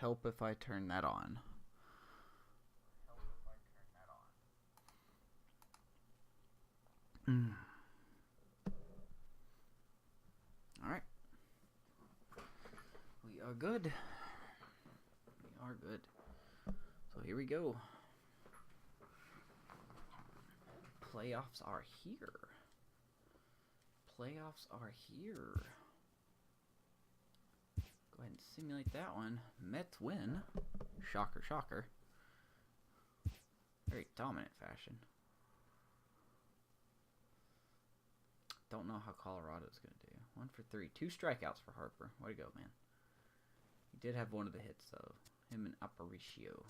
help if I turn that on. Alright. We are good. We are good. So here we go. Playoffs are here. Playoffs are here. Go ahead and simulate that one. Mets win. Shocker, shocker. Very dominant fashion. Don't know how Colorado's going to do. 1 for 3. 2 strikeouts for Harper. Way to go, man. He did have one of the hits, though. Him and Aparicio.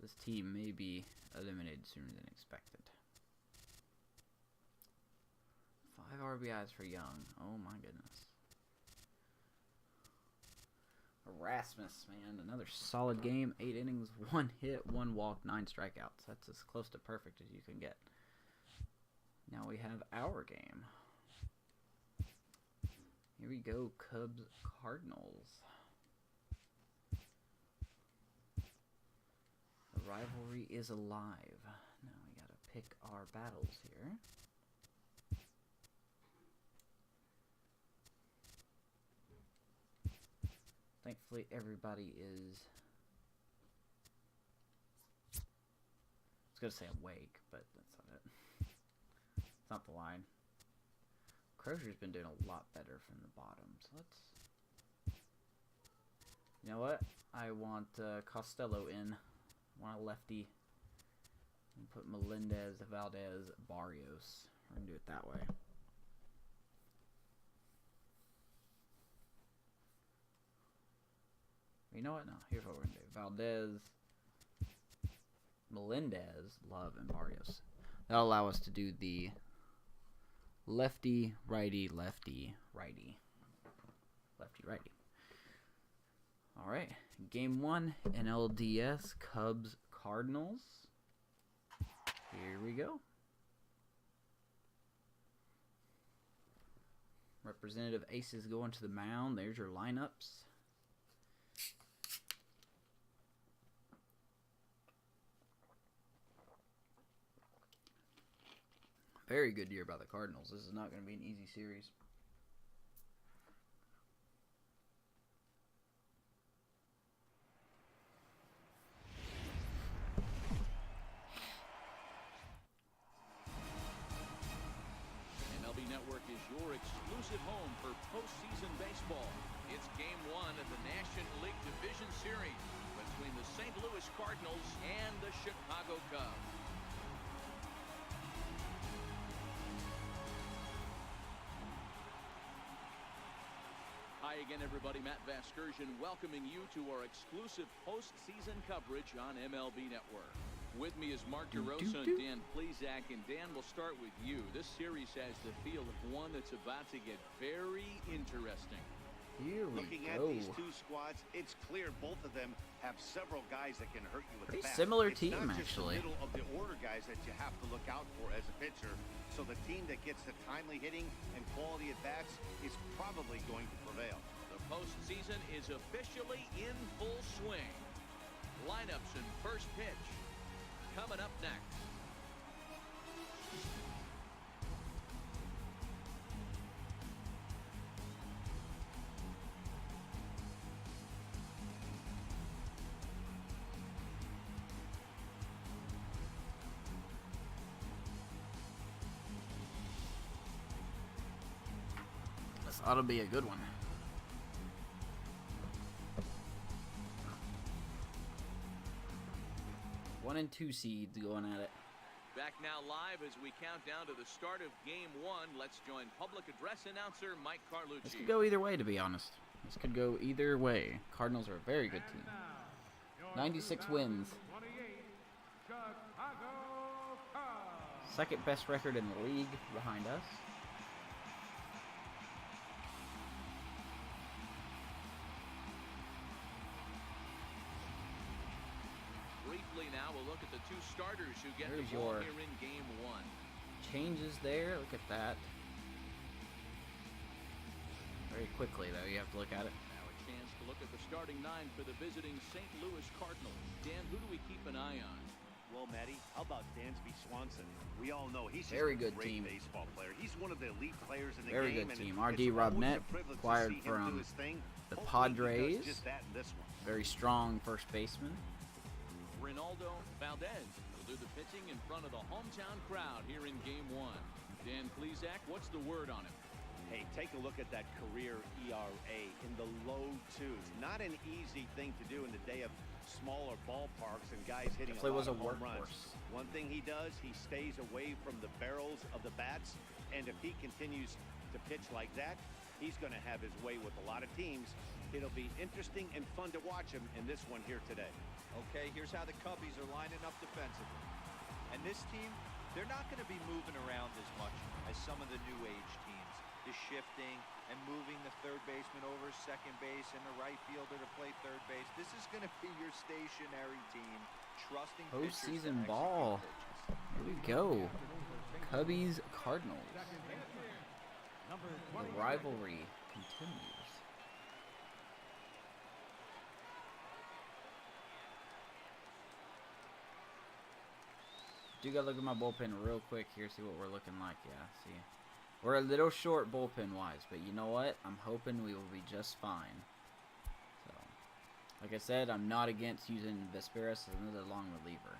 This team may be eliminated sooner than expected. 5 RBIs for Young. Oh, my goodness. Erasmus, man. Another solid game. 8 innings, 1 hit, 1 walk, 9 strikeouts. That's as close to perfect as you can get. Now we have our game. Here we go, Cubs Cardinals. The rivalry is alive. Now we gotta pick our battles here. Thankfully, everybody is. I was gonna say awake, but that's not it. It's not the line. Crozier's been doing a lot better from the bottom, so let's. You know what? I want Costello in. I want a lefty. And put Melendez, Valdez, Barrios. We're gonna do it that way. You know what? No, here's what we're gonna do. Valdez, Melendez, Love, and Barrios. That'll allow us to do the lefty, righty, lefty, righty. Lefty, righty. Alright. Game 1, NLDS, Cubs, Cardinals. Here we go. Representative Aces going to the mound. There's your lineups. Very good year by the Cardinals. This is not going to be an easy series. MLB Network is your exclusive home for postseason baseball. It's Game 1 of the National League Division Series between the St. Louis Cardinals and the Chicago Cubs. Hi again, everybody. Matt Vasgersian welcoming you to our exclusive postseason coverage on MLB Network. With me is Mark DeRosa and Dan Plesac. And Dan, we'll start with you. This series has the feel of one that's about to get very interesting. Here we Looking go. at these two squads, it's clear both of them have several guys that can hurt you with Pretty the bat. similar It's team, not just actually. the middle of the order guys that you have to look out for as a pitcher. So the team that gets the timely hitting and quality at bats is probably going to prevail. The postseason is officially in full swing. Lineups and first pitch coming up next. This ought to be a good one. One and 2 seeds going at it. Back now live as we count down to the start of Game 1. Let's join public address announcer Mike Carlucci. This could go either way, to be honest. This could go either way. Cardinals are a very good team. 96 wins. Second best record in the league behind us. Briefly now, we'll look at the two starters who get There's the ball your here in Game 1. changes there. Look at that. Very quickly, though. You have to look at it. Now a chance to look at the starting nine for the visiting St. Louis Cardinals. Dan, who do we keep an eye on? Well, Matty, how about Dansby Swanson? We all know he's very just good a great team. baseball player. He's one of the elite players in the Very game. good team. And R.D. it's always Robnett, a privilege to acquired see him do from his thing. the Hopefully he does Padres. just that in this one. Very strong first baseman. Ronaldo Valdez will do the pitching in front of the hometown crowd here in Game 1. Dan Plesac, what's the word on him? Hey, take a look at that career ERA in the low twos. Not an easy thing to do in the day of smaller ballparks and guys hitting Definitely a lot was a of home runs. workhorse. One thing he does, he stays away from the barrels of the bats, and if he continues to pitch like that, he's going to have his way with a lot of teams. It'll be interesting and fun to watch him in this one here today. Okay, here's how the Cubbies are lining up defensively. And this team, they're not going to be moving around as much as some of the new age teams. The shifting and moving the third baseman over second base and the right fielder to play third base. This is going to be your stationary team, trusting pitchers to Postseason execute ball. pitches. Here we go. Cubbies Cardinals. The rivalry continues. Do gotta look at my bullpen real quick here, see what we're looking like. Yeah, see. We're a little short bullpen-wise, but you know what? I'm hoping we will be just fine. So, like I said, I'm not against using Vesperis as another long reliever.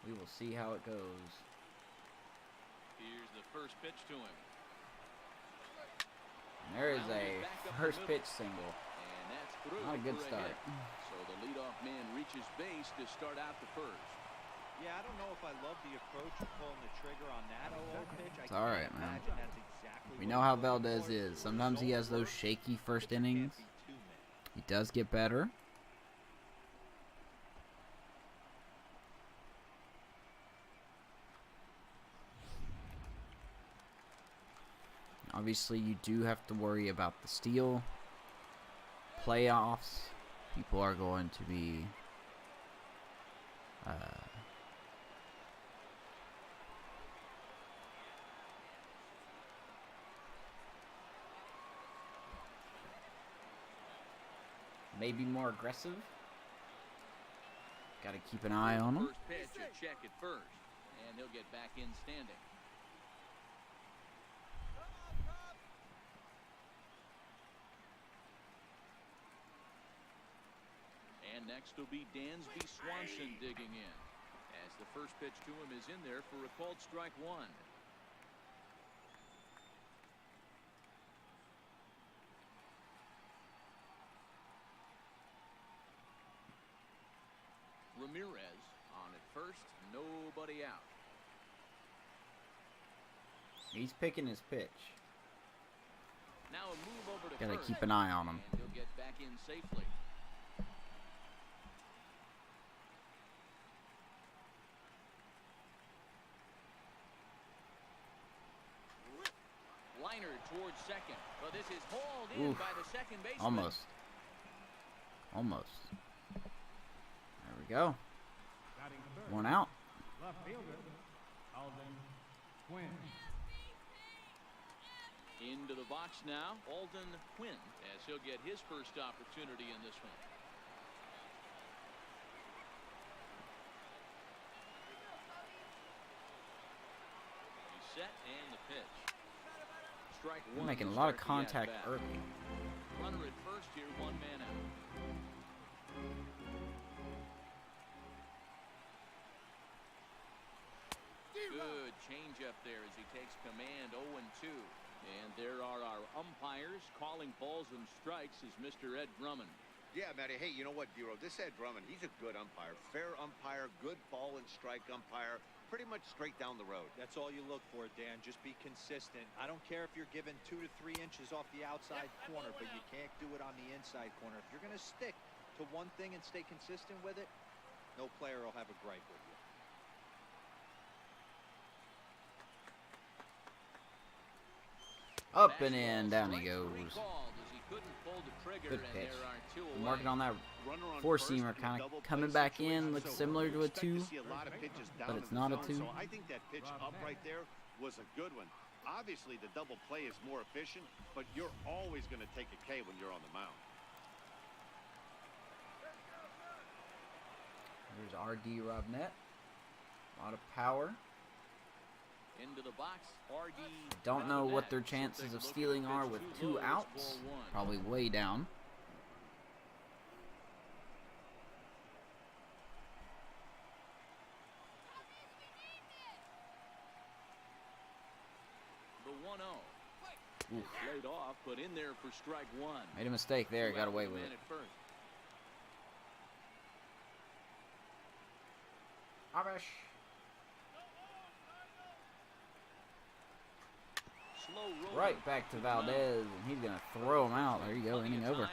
We will see how it goes. Here's the first pitch to him. And there is a first pitch single. And that's through. Not a good for start. hit. So the leadoff man reaches base to start out the first. Yeah, I don't know if I love the approach of pulling the trigger on that 0-0 pitch. It's all right, man. Imagine that's exactly We what know he's how looking Valdez for. is. Sometimes he has those shaky first innings. Can't be too many. He does get better. Obviously, you do have to worry about the steal. Playoffs. People are going to be... maybe more aggressive. Got to keep an eye on him. First pitch, a check at first. And he'll get back in standing. And next will be Dansby Swanson digging in. As the first pitch to him is in there for a called strike one. Ramirez on at first, nobody out. He's picking his pitch. Now a move over to Gotta first, keep an eye on him. and he'll get back in safely. Liner towards second. But this is hauled in Oof. by the second baseman. Almost. Almost. There we go. One out. Left fielder, Alden Quinn. Into the box now, Alden Quinn, as he'll get his first opportunity in this one. He's set and the pitch. Strike We're one. making to a lot of start the contact at-bat. early. Runner at first here, one man out. Good change up there as he takes command 0-2. And there are our umpires calling balls and strikes is Mr. Ed Drummond. Yeah, Matty. Hey, you know what, Dero? This Ed Drummond, he's a good umpire. Fair umpire, good ball and strike umpire. Pretty much straight down the road. That's all you look for, Dan. Just be consistent. I don't care if you're given 2 to 3 inches off the outside corner, but you can't do it on the inside corner. If you're going to stick to one thing and stay consistent with it, no player will have a gripe with you. Up and in, down he goes. Good Good pitch. I'm working on that four-seamer, kind of coming back in. Looks similar to a 2, but it's not a 2. So I think that pitch up right there was a good one. Obviously, the double play is more efficient, but you're always going to take a K when you're on the mound. There's RD Robnett. A lot of power. Into the box, RD. Don't know what their chances of stealing are with 2 outs. Probably way down. The 1-0. Oof. Laid off, but in there for strike 1. Made a mistake there. Got away with it. Abish. Right back to Valdez, and he's going to throw him out. There you go, inning over.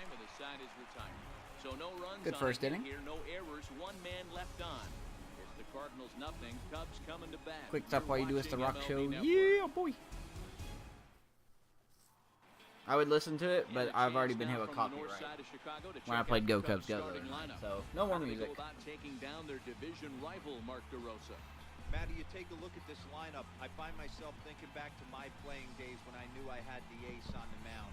So no runs. Good first inning. Here, no errors, 1 man left on. It's the Cardinals nothing. Cubs coming to bat. Quick stop while you do us the Rock Show. Network. Yeah, boy. I would listen to it, but I've already been hit with copyright when I played Go Cubs Go. So no more music. Taking down their division rival, Mark DeRosa. Matty, you take a look at this lineup. I find myself thinking back to my playing days when I knew I had the ace on the mound.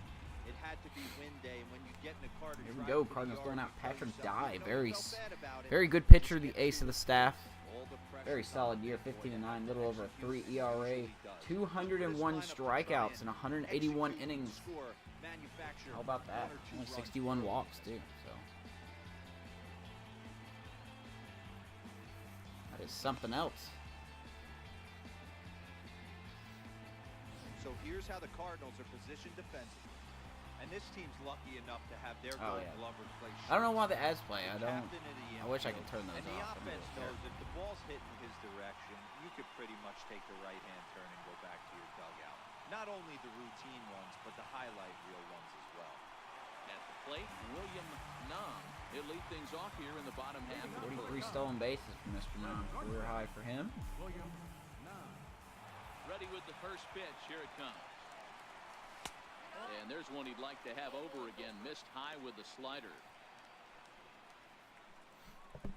It had to be win day, and when you get in a car to Here we drive go. to the Cardinals yard, throwing out you tell Patrick yourself, Dye. you know, Very, feel bad about it. very good pitcher. The ace of the staff. All the pressure Very solid year. 15-9, little over a 3 ERA. 201 strikeouts in 181 innings. How about that? Only 61 walks too. So that is something else. So here's how the Cardinals are positioned defensively. And this team's lucky enough to have their gold glover play. I don't know why the ads play. I wish I infield. could turn those And the off. offense knows if the ball's hitting his direction, you could pretty much take the right-hand turn and go back to your dugout. Not only the routine ones, but the highlight reel ones as well. At the plate, William Nam. He'll lead things off here in the bottom half. 43 stolen bases for Mr. Nam. Career high for him. William Nam. Ready with the first pitch. Here it comes. And there's one he'd like to have over again. Missed high with the slider. This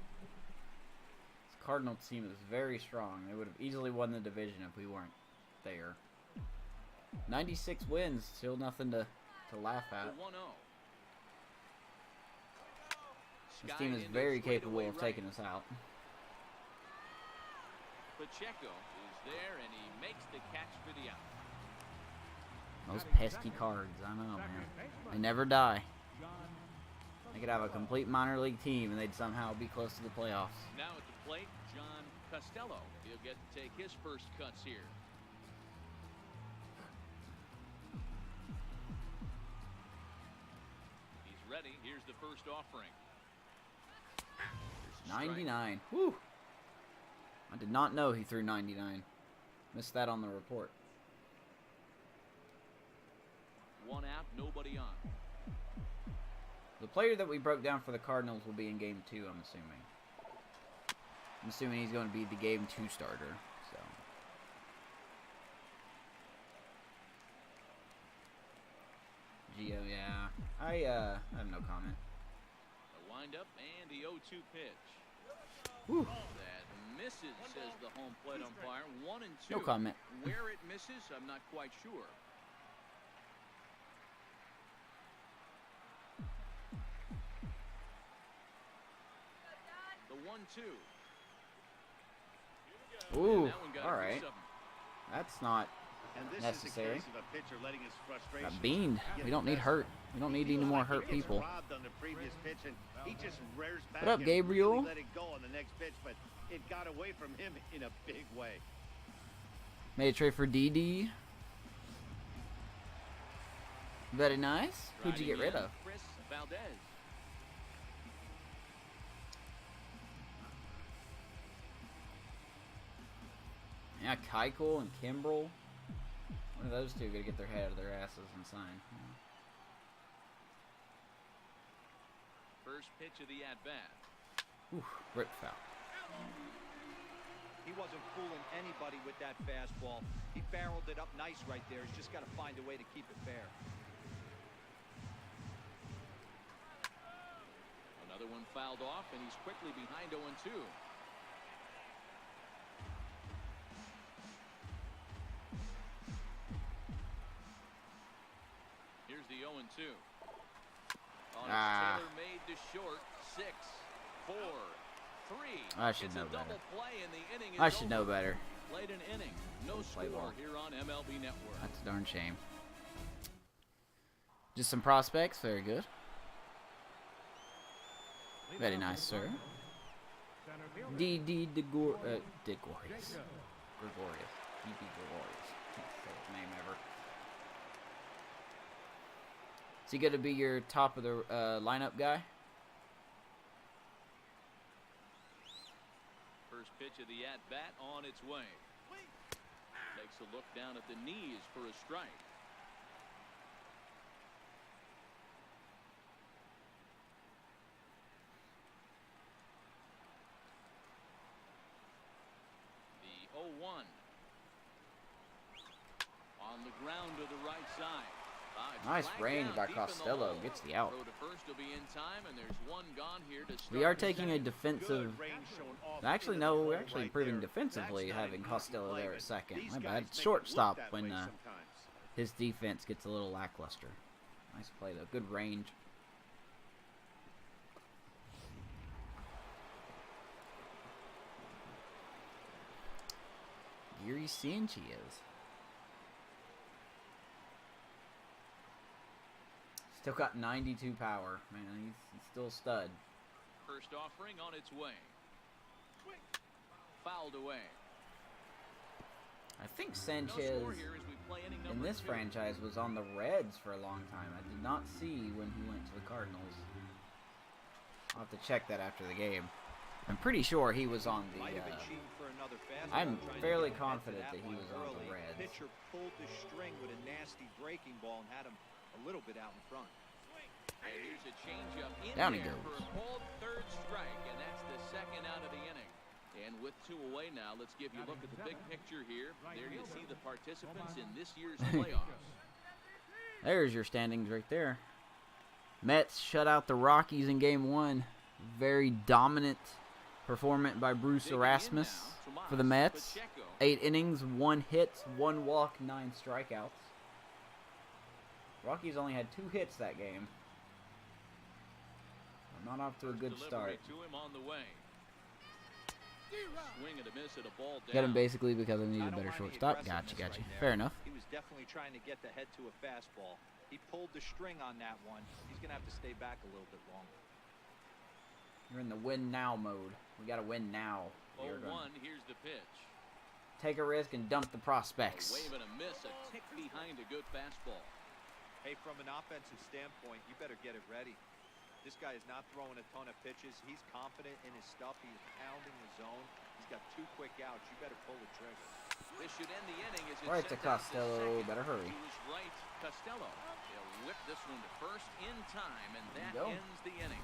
Cardinals team is very strong. They would have easily won the division if we weren't there. 96 wins. Still nothing to laugh at. The 1-0. This team is very capable of taking us out. Pacheco is there, and he makes the catch for the out. Those pesky Cards, I know, man. They never die. They could have a complete minor league team, and they'd somehow be close to the playoffs. Now at the plate, John Costello. He'll get to take his first cuts here. He's ready. Here's the first offering. 99. Woo! I did not know he threw 99. Missed that on the report. 1 out, nobody on. The player that we broke down for the Cardinals will be in Game 2, I'm assuming. I'm assuming he's going to be the Game 2 starter. So Gio, yeah. I have no comment. A windup and the 0-2 pitch. Whew. That misses, says the home plate umpire. 1 and 2. No comment. Where it misses, I'm not quite sure. The 1-2. Ooh, all right. That's not And this necessary. is a case of a pitcher letting his frustration Got beamed. We don't need hurt. We don't need any more hurt people. Robbed on the previous pitch, and he just rears back What up, and Gabriel? really let it go on the next pitch, but it got away from him in a big way. Made a trade for DD. Very nice. Who'd you get rid of? Chris Valdez. Yeah, Keuchel and Kimbrel. One of those two got to get their head out of their asses and sign. First pitch of the at-bat. Ooh, rip foul. He wasn't fooling anybody with that fastball. He barreled it up nice right there. He's just got to find a way to keep it fair. Another one fouled off, and he's quickly behind 0-2. Here's the 0-2. Oh, Taylor made to short. 6-4. I should It's know a double better. play and the inning is I should know over. better. Played an inning. No Play score ball. here on MLB Network. That's a darn shame. Just some prospects. Very good. Very nice, sir. Center fielder. D.D. Gregorius. Jacob. Gregorius. D.D. Gregorius. Can't say his name ever. Is he going to be your top of the lineup guy? First pitch of the at-bat on its way. Takes a look down at the knees for a strike. The 0-1. On the ground to the right side. It's Nice flagged range down by deep in the Costello. hole. Gets the out. Throw to first will be in time, and there's one gone here to start We are the taking a second. defensive... Good range shown off Actually, into no, the we're hole actually right improving there. defensively, That's not having an easy Costello play, there but at second. these My guys bad. make it look Shortstop that when way sometimes. his defense gets a little lackluster. Nice play, though. Good range. Gary Sanchez. Still got 92 power. Man, he's still a stud. First offering on its way. Fouled away. I think No Sanchez score here as we play inning in number this 2. franchise was on the Reds for a long time. I did not see when he went to the Cardinals. I'll have to check that after the game. I'm pretty sure he was on the... Might have been shooting for another fastball, I'm trying to fairly get ahead to confident that he one was on the early. Reds. Pitcher pulled the string with a nasty breaking ball and had him a little bit out in front. And here's a changeup in Down he there goes. for a called third strike, and that's the second out of the inning. And with 2 away now, let's give you a look at the big picture here. There you see the participants in this year's playoffs. There's your standings right there. Mets shut out the Rockies in Game 1. Very dominant performance by Bruce Digging in Erasmus now, for the Tomas Mets. Pacheco. 8 innings, 1 hit, 1 walk, 9 strikeouts. Rockies only had 2 hits that game. Not off to a First good delivery start. to him on the way. Swing and a miss at a ball down. Got him basically because I needed I a don't better mind the shortstop. aggressiveness Gotcha. right there. Fair enough. He was definitely trying to get the head to a fastball. He pulled the string on that one. He's going to have to stay back a little bit longer. You're in the win now mode. We got to win now. 0-1, here's the pitch. Take a risk and dump the A prospects. wave and a miss, a tick behind a good fastball. Hey, from an offensive standpoint, you better get it ready. This guy is not throwing a ton of pitches. He's confident in his stuff. He's pounding the zone. He's got 2 quick outs. You better pull the trigger. This should end the inning as it's Right to sent out Costello. second. Better hurry. To his right, Costello. They'll whip this one to first in time, and that There you go. ends the inning.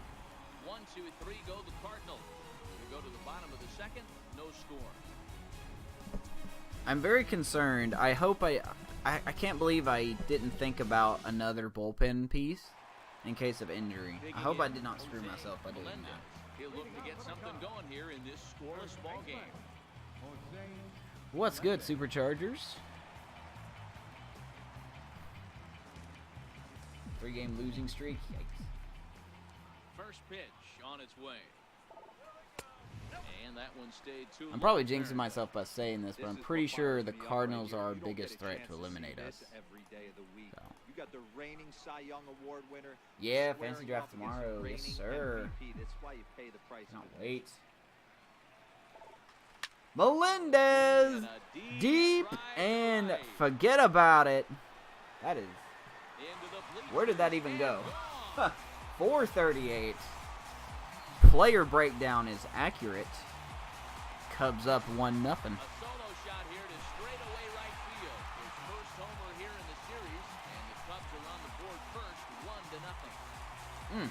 1, 2, 3 go the Cardinals. We go to the bottom of the second, no score. I'm very concerned. I hope I can't believe I didn't think about another bullpen piece in case of injury. I hope I did not screw myself by doing that. He'll look to get something going here in this scoreless ball game. Jose What's good, Superchargers? 3-game losing streak. Yikes. First pitch on its way. And that one stayed too I'm probably long. jinxing myself by saying this, but I'm This is pretty what sure fires the me up Cardinals right here. are our You don't biggest get a threat chance to see eliminate this us. every day of the week. So. You got the reigning Cy Young Award winner. Yeah, squaring fancy draft up against the tomorrow. Yes, reigning sir. MVP. That's why you pay the price. Cannot of wait. And Melendez! a Deep drive and right forget about it. That is... into the bleachers Where did that even and go? gone. 438. Player breakdown is accurate. Cubs up 1-0. A solo shot here to straightaway right field. His first homer here in the series, and the Cubs are on the board first, 1-0.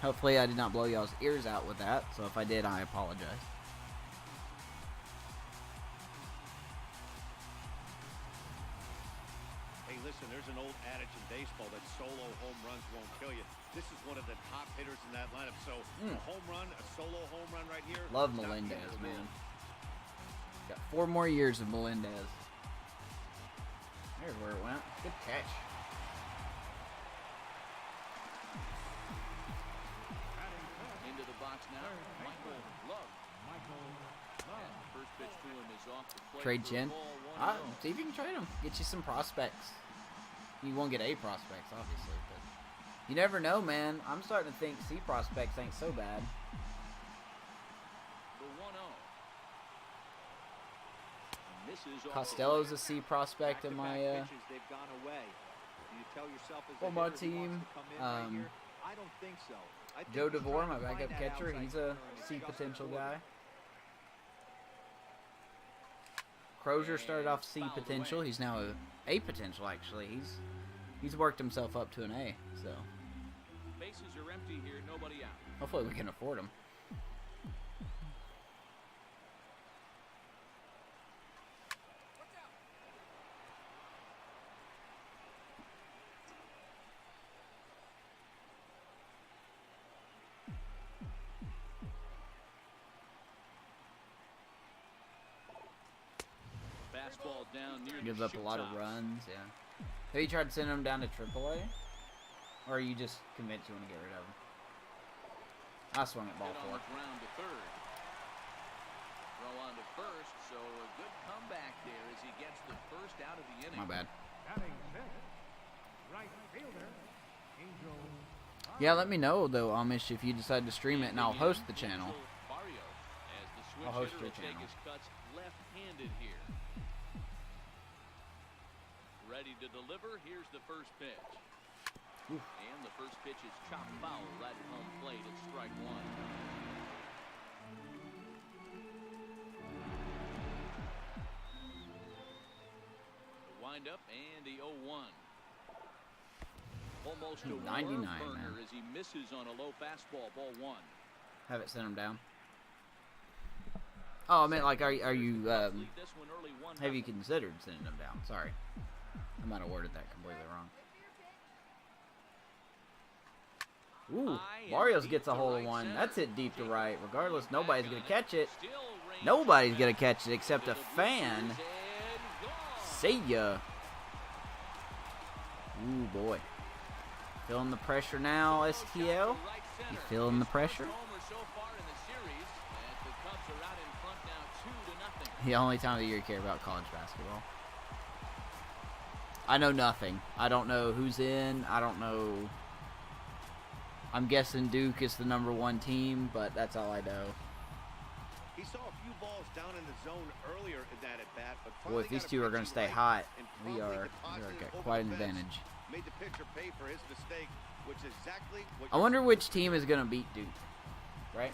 Hopefully I did not blow y'all's ears out with that. So if I did, I apologize. Hey, listen, there's an old adage in baseball that solo home runs won't kill you. This is one of the top hitters in that lineup. So a home run, a solo home run right here. Love it's not the end Melendez, of the man. world. Got 4 more years of Melendez. There's where it went. Good catch. Into the box box now. Michael Love. Michael And Love. the first pitch to him is off the plate. Trade for a Chen. ball, 1-0. See if you can trade him. Get you some prospects. You won't get A prospects, obviously, but you never know, man. I'm starting to think C prospects ain't so bad. The 1-0. Misses off the Costello's a plate. C prospect in my Back-to-back pitches, they've gone away. Do you tell yourself as a on my hitter who wants team. to come in right here? I don't think so. I think Joe he's DeVore, trying my to find backup that catcher, outside he's a corner and C adjust potential accordingly. guy. Crozier started off C potential. He's now a potential, actually. He's worked himself up to an A, so Bases are empty here, nobody out. hopefully we can afford him. Fastball down near Gives the up a lot of shoe tops. runs, yeah. Have you tried sending him down to AAA? Or are you just convinced you want to get rid of him? I swung at ball Hit on 4. the ground to third. Throw on to first, so a good comeback there as he gets the first out of the inning. My bad. Batting fifth. Right fielder. Angel. Yeah, let me know, though, Amish, if you decide to stream it, and I'll host the channel. Barrios, as the switch I'll host hitter your will take channel. his cuts left-handed here. Ready to deliver. Here's the first pitch. Oof. And the first pitch is chopped foul right at home plate at strike one. The windup and the 0-1. Almost a 99, nerve burner man. as he misses on a low fastball, ball one. Have it send him down. Oh, I meant, like, are you, Lead this one early, 1-0. have you considered sending him down? Sorry. I might have worded that completely wrong. Ooh, Barrios gets a hole in one. That's hit deep to right. Regardless, nobody's going to catch it. Nobody's going to catch it except a fan. See ya. Ooh, boy. Feeling the pressure now, STL? You feeling the pressure? The only time of the year you care about college basketball. I know nothing. I don't know who's in. I don't know. I'm guessing Duke is the #1 team, but that's all I know. He saw a few balls down in the zone earlier in that at bat, but Boy, if finally these got a two are going to pitching stay right hot, and we promptly are deposited got over quite an the fence. advantage. Made the pitcher pay for his mistake, which is exactly what I wonder which team is going to beat Duke, right?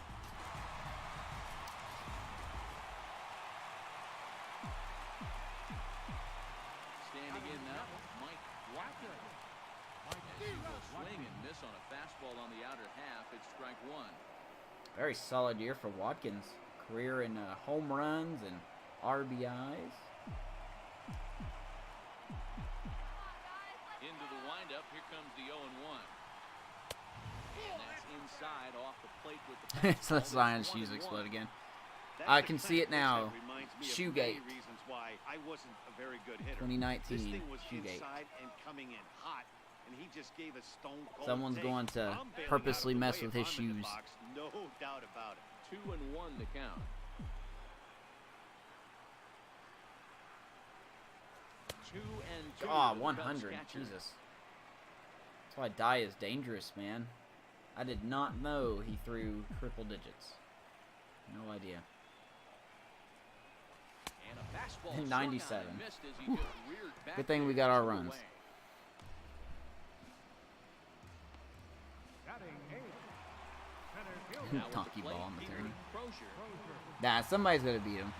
Standing in now, Mike Watkins. As he will swing and miss on a fastball on the outer half, it's strike one. Very solid year for Watkins. Career in home runs and RBIs. Into the windup, here comes the 0-1. And that's inside off the plate with the So that's Zion's shoes explode again. I can see it now. Shoegate. Reasons why I wasn't a very good hitter. 2019 This thing was Shoegate. inside and coming in hot, and he just gave a stone cold Someone's take. going to I'm bailing purposely out of the mess way with if his I'm in the shoes. box, no doubt about it. 2-1 to count. 2-2. Ah, to the 100. Cubs catcher. Jesus. That's why Dye is dangerous, man. I did not know he threw triple digits. No idea. And a fastball swung 97. on and missed as he Whew. just reared back Good thing we there got our two runs. away. Batting eighth. Center fielder. Now with the Donkey plate, ball on the Peter 30. Crozier. Crozier. Nah, somebody's going to beat him.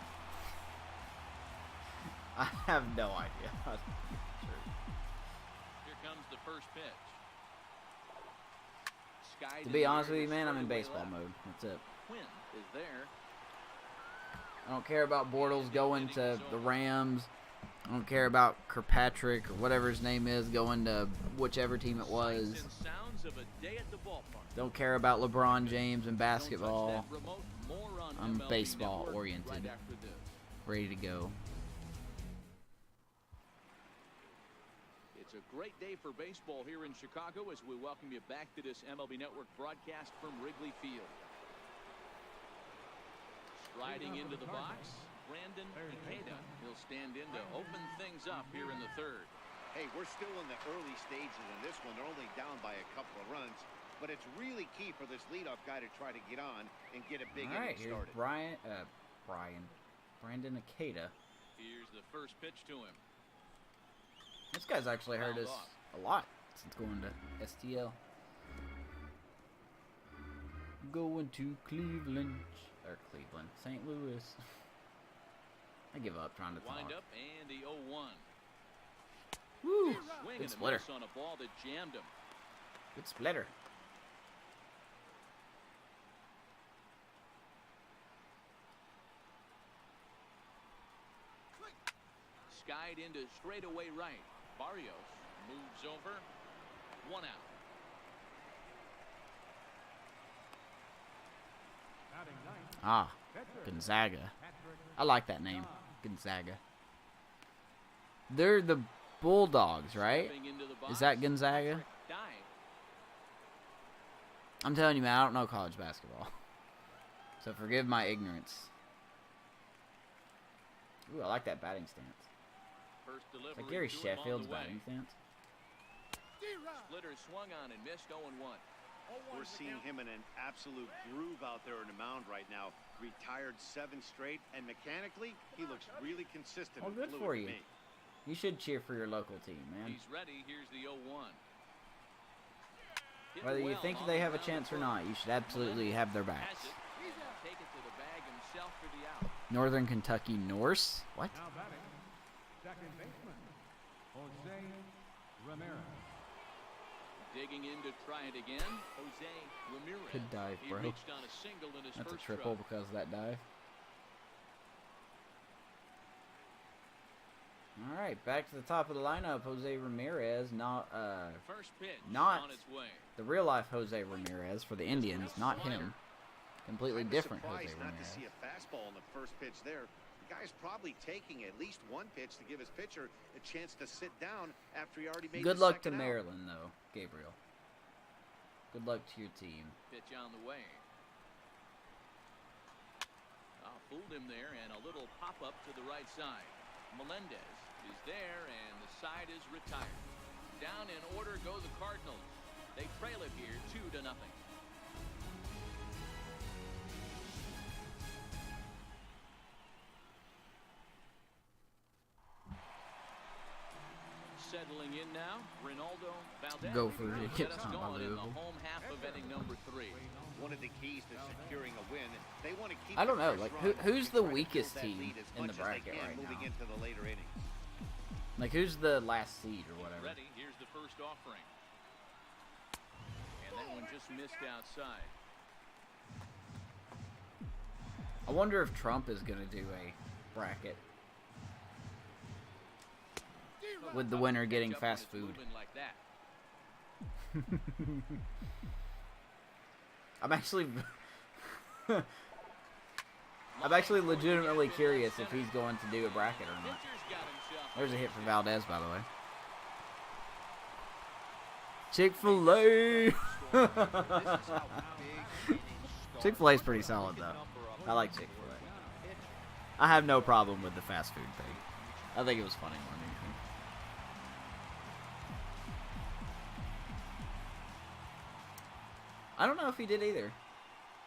I have no idea. Here comes the first pitch. Skied To in be the honest air with you, to man, I'm in straightaway baseball left. mode. That's it. Quinn is there. I don't care about Bortles going to the Rams. I don't care about Kirkpatrick or whatever his name is going to whichever team it was. Sights and sounds of a day at the ballpark. Don't care about LeBron James and Don't touch basketball. that remote. More on I'm MLB baseball Network oriented. right after this. Ready to go. It's a great day for baseball here in Chicago as we welcome you back to this MLB Network broadcast from Wrigley Field. Riding into the box, Brandon Ikeda. He'll stand in to open things up here in the third. Hey, we're still in the early stages in this one. They're only down by a couple of runs. But it's really key for this leadoff guy to try to get on and get a big All right, inning here's started. Brandon Ikeda. Here's the first pitch to him. This guy's actually hurt Fouled us off. a lot since going to STL. Going to Cleveland, St. Louis. I give up trying to Wind talk. up and the 0-1. Woo! Swing Good and a splitter. miss on a ball that jammed him. Good splitter. Skied into straightaway right. Barrios moves over. 1 out. Batting ninth, Ah, catcher, Gonzaga. Patrick I like that name, Gonzaga. They're the Bulldogs, right? Stepping into the box, Is that Gonzaga? dive. I'm telling you, man, I don't know college basketball. So forgive my ignorance. Ooh, I like that batting stance. First It's delivery like Gary to him on Sheffield's the way. batting stance. Splitter swung on and missed 0-1. We're seeing him in an absolute groove out there in the mound right now. Retired 7 straight, and mechanically, he looks really consistent. Well, and good fluid for to you. me. You should cheer for your local team, man. He's ready. Here's the 0-1. Hit Whether you well think on they the have a ground chance to or first. not, you should absolutely have their Has backs. it. Take it to the bag himself for the out. Northern Kentucky Norse? What? now batting, second baseman, Jose Ramirez. Digging in to try it again. Jose Ramirez. Good dive, He bro. reached on a single in his That's a first triple strike. because of that dive. All right, back to the top of the lineup. Jose Ramirez, not First pitch not on its way. the real life Jose Ramirez for the Indians, not him. Completely I was different Jose surprised not to Ramirez. see a fastball in the first pitch there. The guy's probably taking at least one pitch to give his pitcher a chance to sit down after he already made Good the luck to second out. Maryland, though, Gabriel. Good luck to your team. Pitch on the way. Fooled him there, and a little pop-up to the right side. Melendez is there, and the side is retired. Down in order go the Cardinals. They trail it here 2-0. Settling in now, Ronaldo Valdez. Go for it. Get It's us not going in the unbelievable. home half of inning number 3. One of the keys to securing a win, they want to keep I don't the know, first like, run who's and the try to build weakest that team lead as in much the as they bracket can right moving now? into the later innings. Like, who's the last seed or whatever? Ready, here's the first offering. And that one just missed outside. I wonder if Trump is going to do a bracket with the winner getting Catch up when fast it's food. moving like that. I'm actually legitimately curious if he's going to do a bracket or not. Pitcher's got himself. There's a hit for Valdez, by the way. Chick-fil-A. Chick-fil-A's pretty solid, though. I like Chick-fil-A. I have no problem with the fast food thing. I think it was funny more than anything. I don't know if he did either.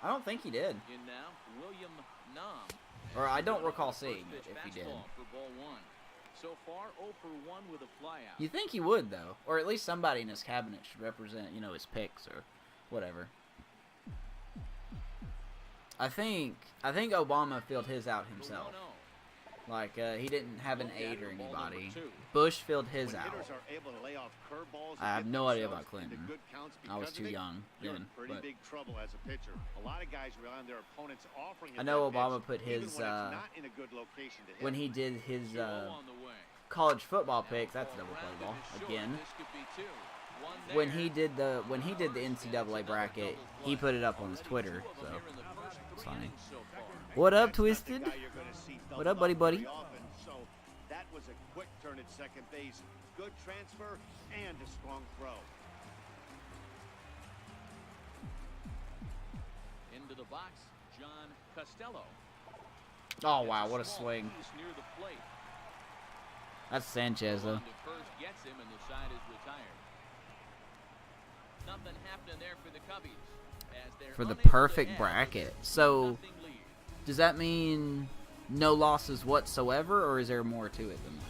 I don't think he did. In now, William Nam. Or I don't recall First seeing pitch it if he did. fastball for ball 1. So far, 0 for 1 with a flyout. You think he would, though. Or at least somebody in his cabinet should represent, you know, his picks or whatever. I think Obama filled his out himself. 1-0. Like, he didn't have an Look at aide or it, ball anybody. number 2. Bush filled his When out. hitters are able to lay off curveballs I have and get no idea themselves about Clinton. into good counts I was because too of it, young you're then. in pretty But big trouble as a pitcher. A lot of guys rely on their opponents offering. I know that Obama pitch, put even his, when it's not in a good location to hit. when he did his 2-0 on the way. college football Now picks, that's a ball double play rounded ball is short. again. This could be 2. One When there. he did the NCAA bracket, he put it up on his Twitter. Already 2 So of them here in the first it's 3 funny. innings so far. What up, That's not the Twisted? guy you're gonna see What double up, buddy, up buddy? very often. So that was a quick turn at second base. Good transfer and a strong throw. Into the box, John Costello. Oh, wow, what a swing. Near the plate. That's Sanchez, though. The first gets him, and the side is retired. Nothing happening there for the Cubbies. As they're For the unable to perfect add bracket. to this So, 2-0 lead. does that mean no losses whatsoever, or is there more to it than that?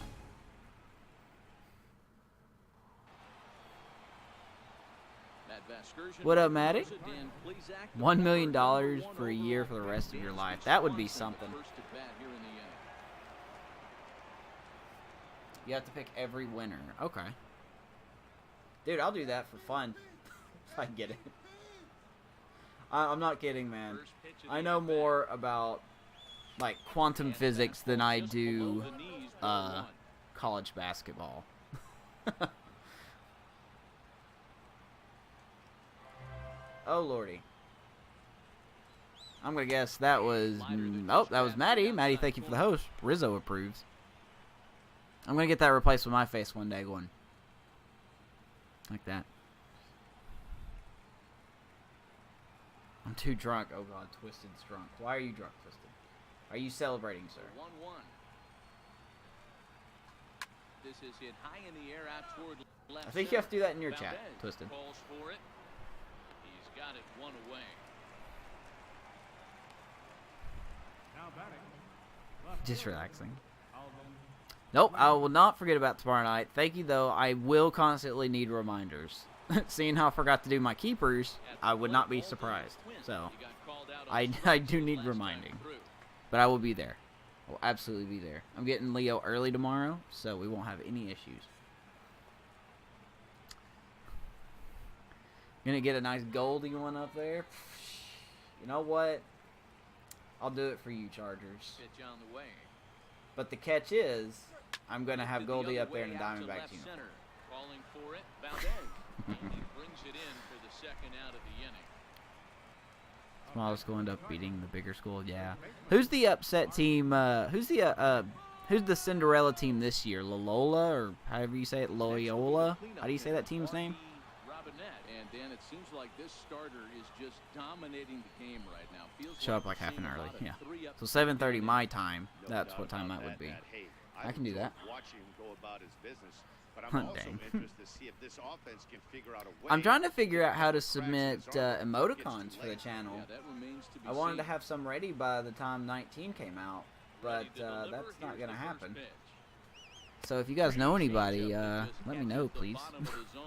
What up, Maddie? $1 million for a year for the rest of your life. That would be something. You have to pick every winner. Okay. Dude, I'll do that for fun. If I can get it. I'm not kidding, man. I know more about, like, quantum physics than I do college basketball. Oh, lordy. I'm going to guess that was... Oh, that was Maddie. Maddie, thank you for the host. Rizzo approves. I'm going to get that replaced with my face one day going like that. I'm too drunk. Oh, God. Twisted's drunk. Why are you drunk, Twisted? Are you celebrating, sir? 1-1. This is hit high in the air out toward left. I think you have to do that in your chat, Twisted. Calls for it. He's got it one away. Now batting. Left Just fielder, relaxing. Alvin. Nope, I will not forget about tomorrow night. Thank you, though. I will constantly need reminders. Seeing how I forgot to do my keepers, I would not be surprised. So, I do need reminding. But I will be there. I will absolutely be there. I'm getting Leo early tomorrow, so we won't have any issues. Gonna get a nice Goldie one up there. You know what? I'll do it for you, Chargers. Pitch on the way. But the catch is, I'm gonna have Goldie up there in a Diamondback team. Calling for it, Valdez. And he brings it in for the second out of the inning. Smallest school end up beating the bigger school. Yeah. Who's the upset team? Who's the Cinderella team this year? Loyola, or however you say it, Loyola. How do you say that team's name? And Dan, it seems like this starter is just dominating the game right now. Feels Show like up like we're half an seeing a early. lot of Yeah. 3-up So 7:30 my pitching. time. That's what time that would be. Hey, I can do that. Watching him go about his business, but I'm Huh, also dang. interested to see if this offense can figure out a way. I'm trying to figure out how to Scratch submit his arm. emoticons Gets for the late. channel. Yeah, that remains to be I wanted to seen. have some ready by the time 19 came out, but Ready to deliver. that's not Here's gonna the first happen. pitch. So if you guys know anybody, let me know, please,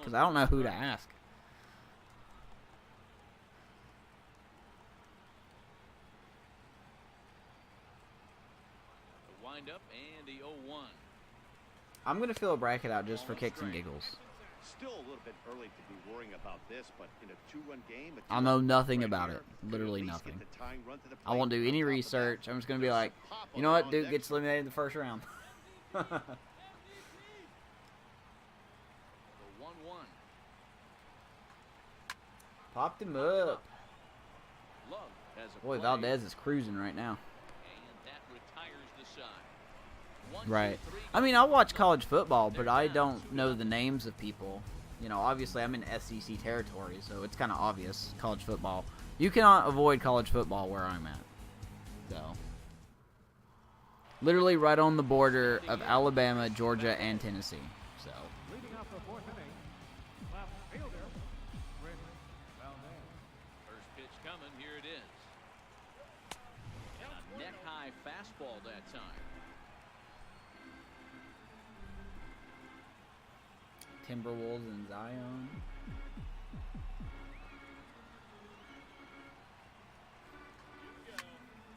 because I don't know who to ask. The windup and the 0-1. I'm gonna fill a bracket out just for kicks and giggles. Still a little bit early to be worrying about this, but in a 2-run game, a I'll know 2-run nothing right about here, it. you Literally at least get nothing. the tying run to the I won't plate. do On any top of that, research. I'm just gonna be there's like, pop you know what, on Duke deck. gets eliminated in the first round. The 1-1. Popped him up. Love has a Boy, play, Valdez is cruising right now. and that retires the side. 1, Right. 2, 3, I mean, I watch college football, but I don't know the names of people. You know, obviously I'm in SEC territory, so it's kind of obvious, college football. You cannot avoid college football where I'm at. So, literally right on the border of Alabama, Georgia, and Tennessee. So, Leading off the fourth inning. Left fielder, Chris Valdez. First pitch coming. Here it is. And a neck-high fastball that time. Timberwolves and Zion.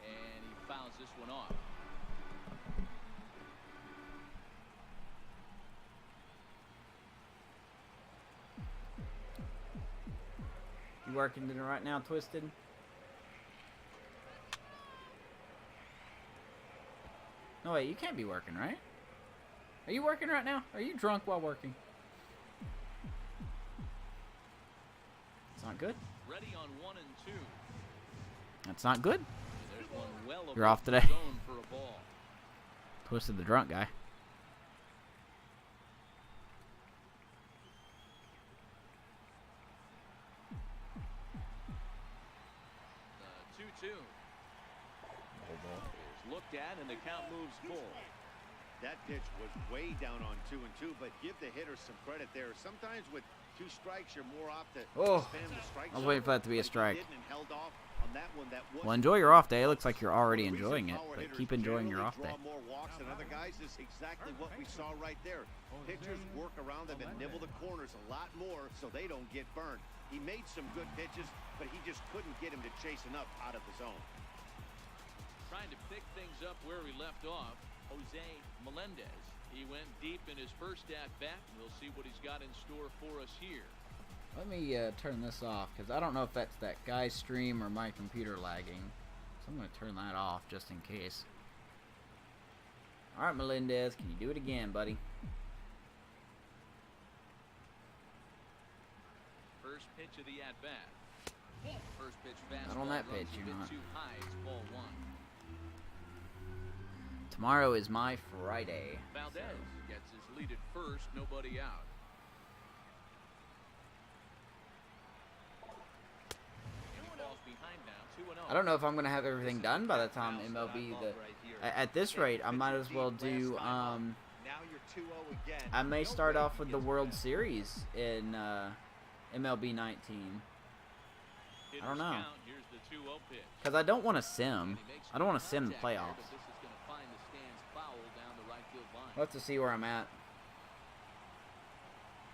And he fouls this one off. You working dinner right now, Twisted? No, wait, you can't be working, right? Are you working right now? Are you drunk while working? It's not good. Ready on 1 and 2. That's not good. There's one well You're above off the today. zone for a ball. Twisted the drunk guy. The 2-2. Is looked at, and the count moves full. That pitch was way down on 2-2, but give the hitter some credit there. Sometimes with 2 strikes, you're more off to spam the strike I was waiting for that to be a strike. held off on that one. Well, enjoy your off day. It looks like you're already enjoying it, but keep enjoying your off day. More walks than other guys is exactly what we saw right there. Pitchers work around them and nibble the corners a lot more so they don't get burned. He made some good pitches, but he just couldn't get him to chase enough out of the zone. Trying to pick things up where he left off, Jose Melendez. He went deep in his first at-bat, and we'll see what he's got in store for us here. Let me turn this off, because I don't know if that's that guy's stream or my computer lagging. So I'm going to turn that off just in case. All right, Melendez, can you do it again, buddy? First pitch of the at-bat. First pitch fastball. Not on that runs pitch, a you're bit not. too high. It's ball 1. Tomorrow is my Friday. Valdez gets his lead at first, nobody out. And he falls behind now, 2-0. I don't know if I'm going to have everything done by the time MLB. At this rate, I might as well do. Now you're 2-0 again. I may start off with the World Series in MLB 19. I don't know. Here's the 2-0 pitch. Because I don't want to sim. I don't want to sim the playoffs. This is going to find the stands foul down the right field line. We'll have to see where I'm at.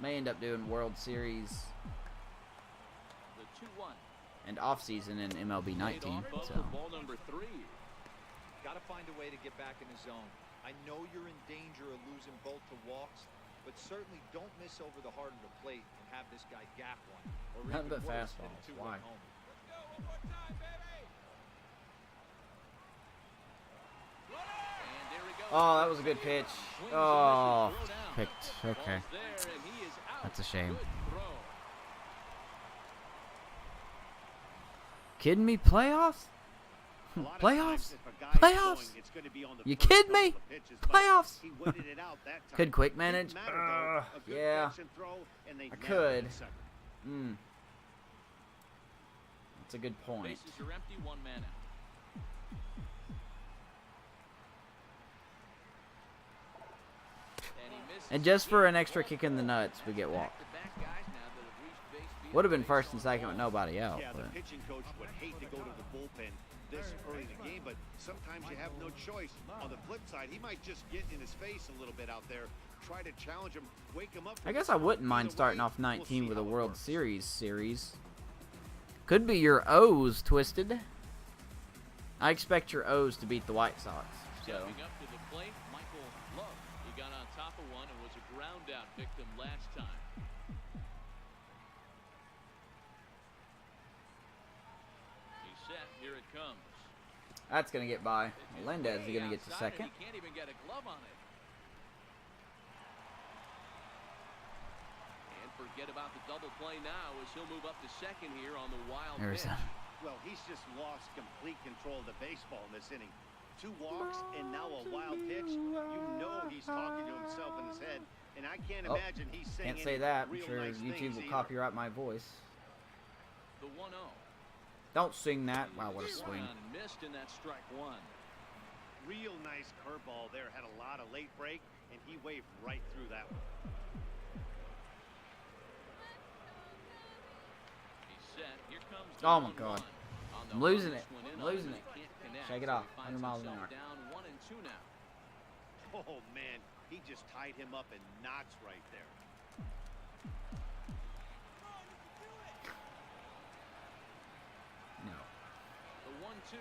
May end up doing World Series The 2-1. and off season in MLB 19. So Ball number 3. Got to find a way to get back in the zone. I know you're in danger of losing both the walks, but certainly don't miss over the heart of the plate and have this guy gap one. Or nothing even but worse, hit a fastballs. two-run Why? homer. And there we go. Oh, that was a good pitch. Oh, picked. Okay. Ball's there, and he is out. That's a shame. Good throw. Kidding me? Playoffs? A lot of Playoffs? times if a guy's Playoffs? going, it's going to be on the You first kidding me? couple of pitches, but Playoffs? he waited it out that time. Could quick Didn't manage? matter, though. A good Yeah. catch and throw, and they I nailed it could. in second. That's a good point. Bases are empty, 1 man out. And he misses. And just for an extra kick in the nuts, we get walked. Back-to-back guys now that have reached base field. Would have been first and second with nobody out. Yeah, the But pitching coach would hate to go to the bullpen this early in the game, but sometimes you have no choice. On the flip side, he might just get in his face a little bit out there, try to challenge him, wake him up. I guess I wouldn't mind starting off 19 with a World Series. Could be your O's, Twisted. I expect your O's to beat the White Sox. So Stepping up to the plate, Michael Love. He got on top of one and was a ground out victim last time. He's set. Here it comes. that's gonna get by. Melendez is gonna get to Outside, and second. He can't even get a glove on it. And forget about the double play now as he'll move up to second here on the wild There's pitch. Well, he's just lost complete control of the baseball in this inning. 2 walks and now a wild pitch. You know he's talking to himself in his head, and I can't Oh, imagine he's saying Can't say any that. I'm real sure nice YouTube things will either. copyright my voice. The 1-0. Don't sing that. Wow, what a swing. Swung on and missed in that strike 1. Real nice curveball there. Had a lot of late break, and he waved right through that one. He's set. Here comes the Oh my 1-1. God. On the I'm losing hardest it. one in I'm on losing and it. he can't connect, Shake it so off. he finds 100 miles an himself hour. Down 1-2 now. Oh, man. He just tied him up in knots right there. No. The 1-2.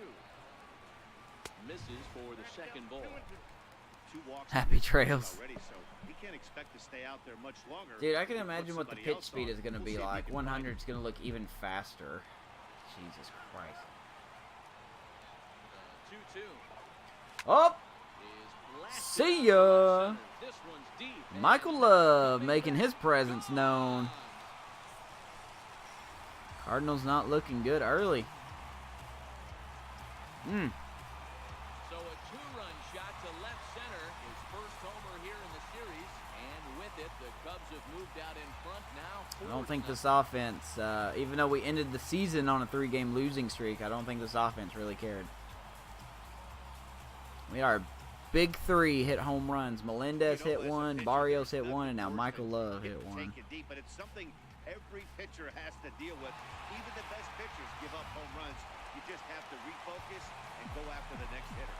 Misses for the second ball. 2 walks Happy in this inning trails. already, so he can't expect to stay out there much longer. Dude, I can He can put imagine what the somebody pitch else speed on. is going to We'll be see if he like. can 100 is going to look even faster. Jesus Christ. 2-2. Oh! Is blasted See out ya. to center. This one's deep. Michael Love making his presence known. Cardinals not looking good early. So a 2-run shot to left center. His first homer here in the series. And with it, the Cubs have moved out in front now. I don't think this offense, even though we ended the season on a 3-game losing streak, I don't think this offense really cared. We had our big three hit home runs. Melendez hit one, Barrios hit one, and now Michael Love hit one. Take it deep, but it's something every pitcher has to deal with. Even the best pitchers give up home runs. You just have to refocus and go after the next hitter.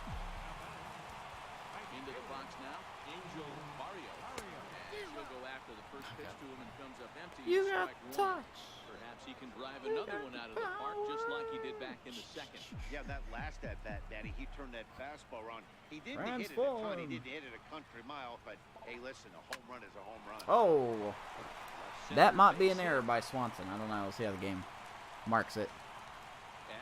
Into the box now, Angel Barrios. And she'll go after the first pitch to him and comes up empty. You got Strike one. touch. Perhaps he can drive another one out of the park, just like he did back in the second. Yeah, that last at bat, Daddy, he turned that fastball around. He didn't hit it a ton. He didn't hit it a country mile, but hey, listen, a home run is a home run. Oh, that might be an error by Swanson. I don't know. We'll see how the game marks it.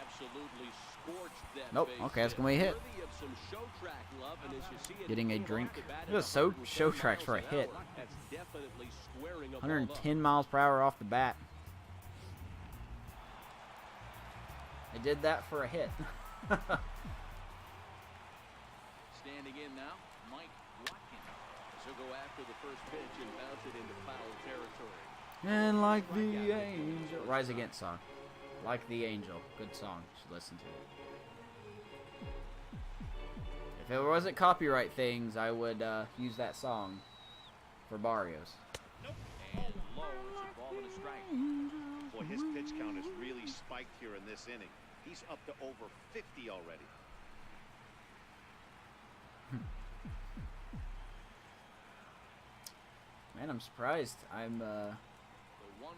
Absolutely scorched that Nope. base Okay, that's gonna be a hit. Worthy of some show track love, and as you see it Getting a move off drink. the bat There's at a show tracks for a 110 hit. miles an hour, that's definitely squaring a ball up. 110 miles per hour off the bat. I did that for a hit. Standing in now, Mike Watkins. He'll go after the first pitch and bounce it into foul territory. And like the angel. Rise Against song. Like the Angel. Good song. Should listen to it. If it wasn't copyright things, I would use that song for Barrios. And low, it's a ball and a strike. Boy, his pitch count has really spiked here in this inning. He's up to over 50 already. Man, I'm surprised. I'm The 1-1.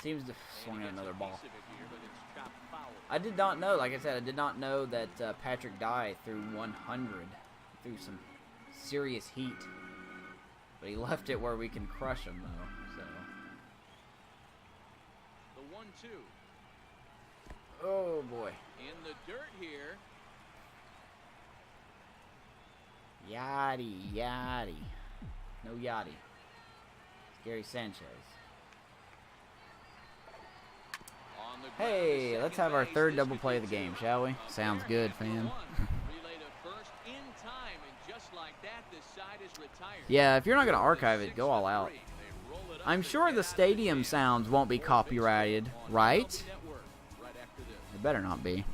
seems to swing at another ball. Piece of it here, but it's chopped foul. I did not know, like I said, I did not know that Patrick Dye threw 100. Threw some serious heat. But he left it where we can crush him, though. So. The 1-2. Oh, boy. In the dirt here. Yachty, yachty. No yachty. It's Gary Sanchez. On the ground Hey, to let's second have our base. third This double could play be of the game, two. shall we? Up Sounds there, good, after fam. one. Relay to first in time, and just like that, this side is retired. Yeah, if you're not going to archive it, go all out. They roll it up I'm and sure get the out of stadium jam. sounds won't be Fourth base copyrighted, on right? MLB Network right after this. It better not be.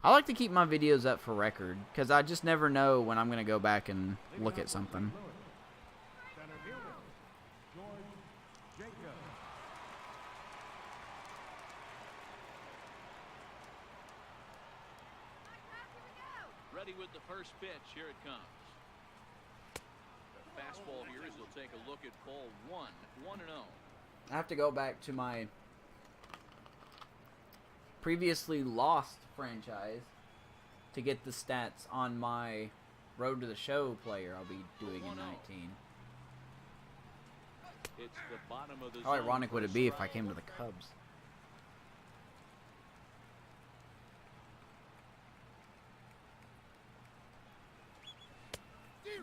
I like to keep my videos up for record, because I just never know when I'm going to go back and look at something. Center fielder, George Jacobs. Ready with the first pitch. Here it comes. The fastball here as he'll take a look at ball 1. 1-0. I have to go back to my previously lost franchise to get the stats on my Road to the Show player I'll be doing in 19. It's the bottom of the How zone ironic for would a it be if I strike. came to the Cubs?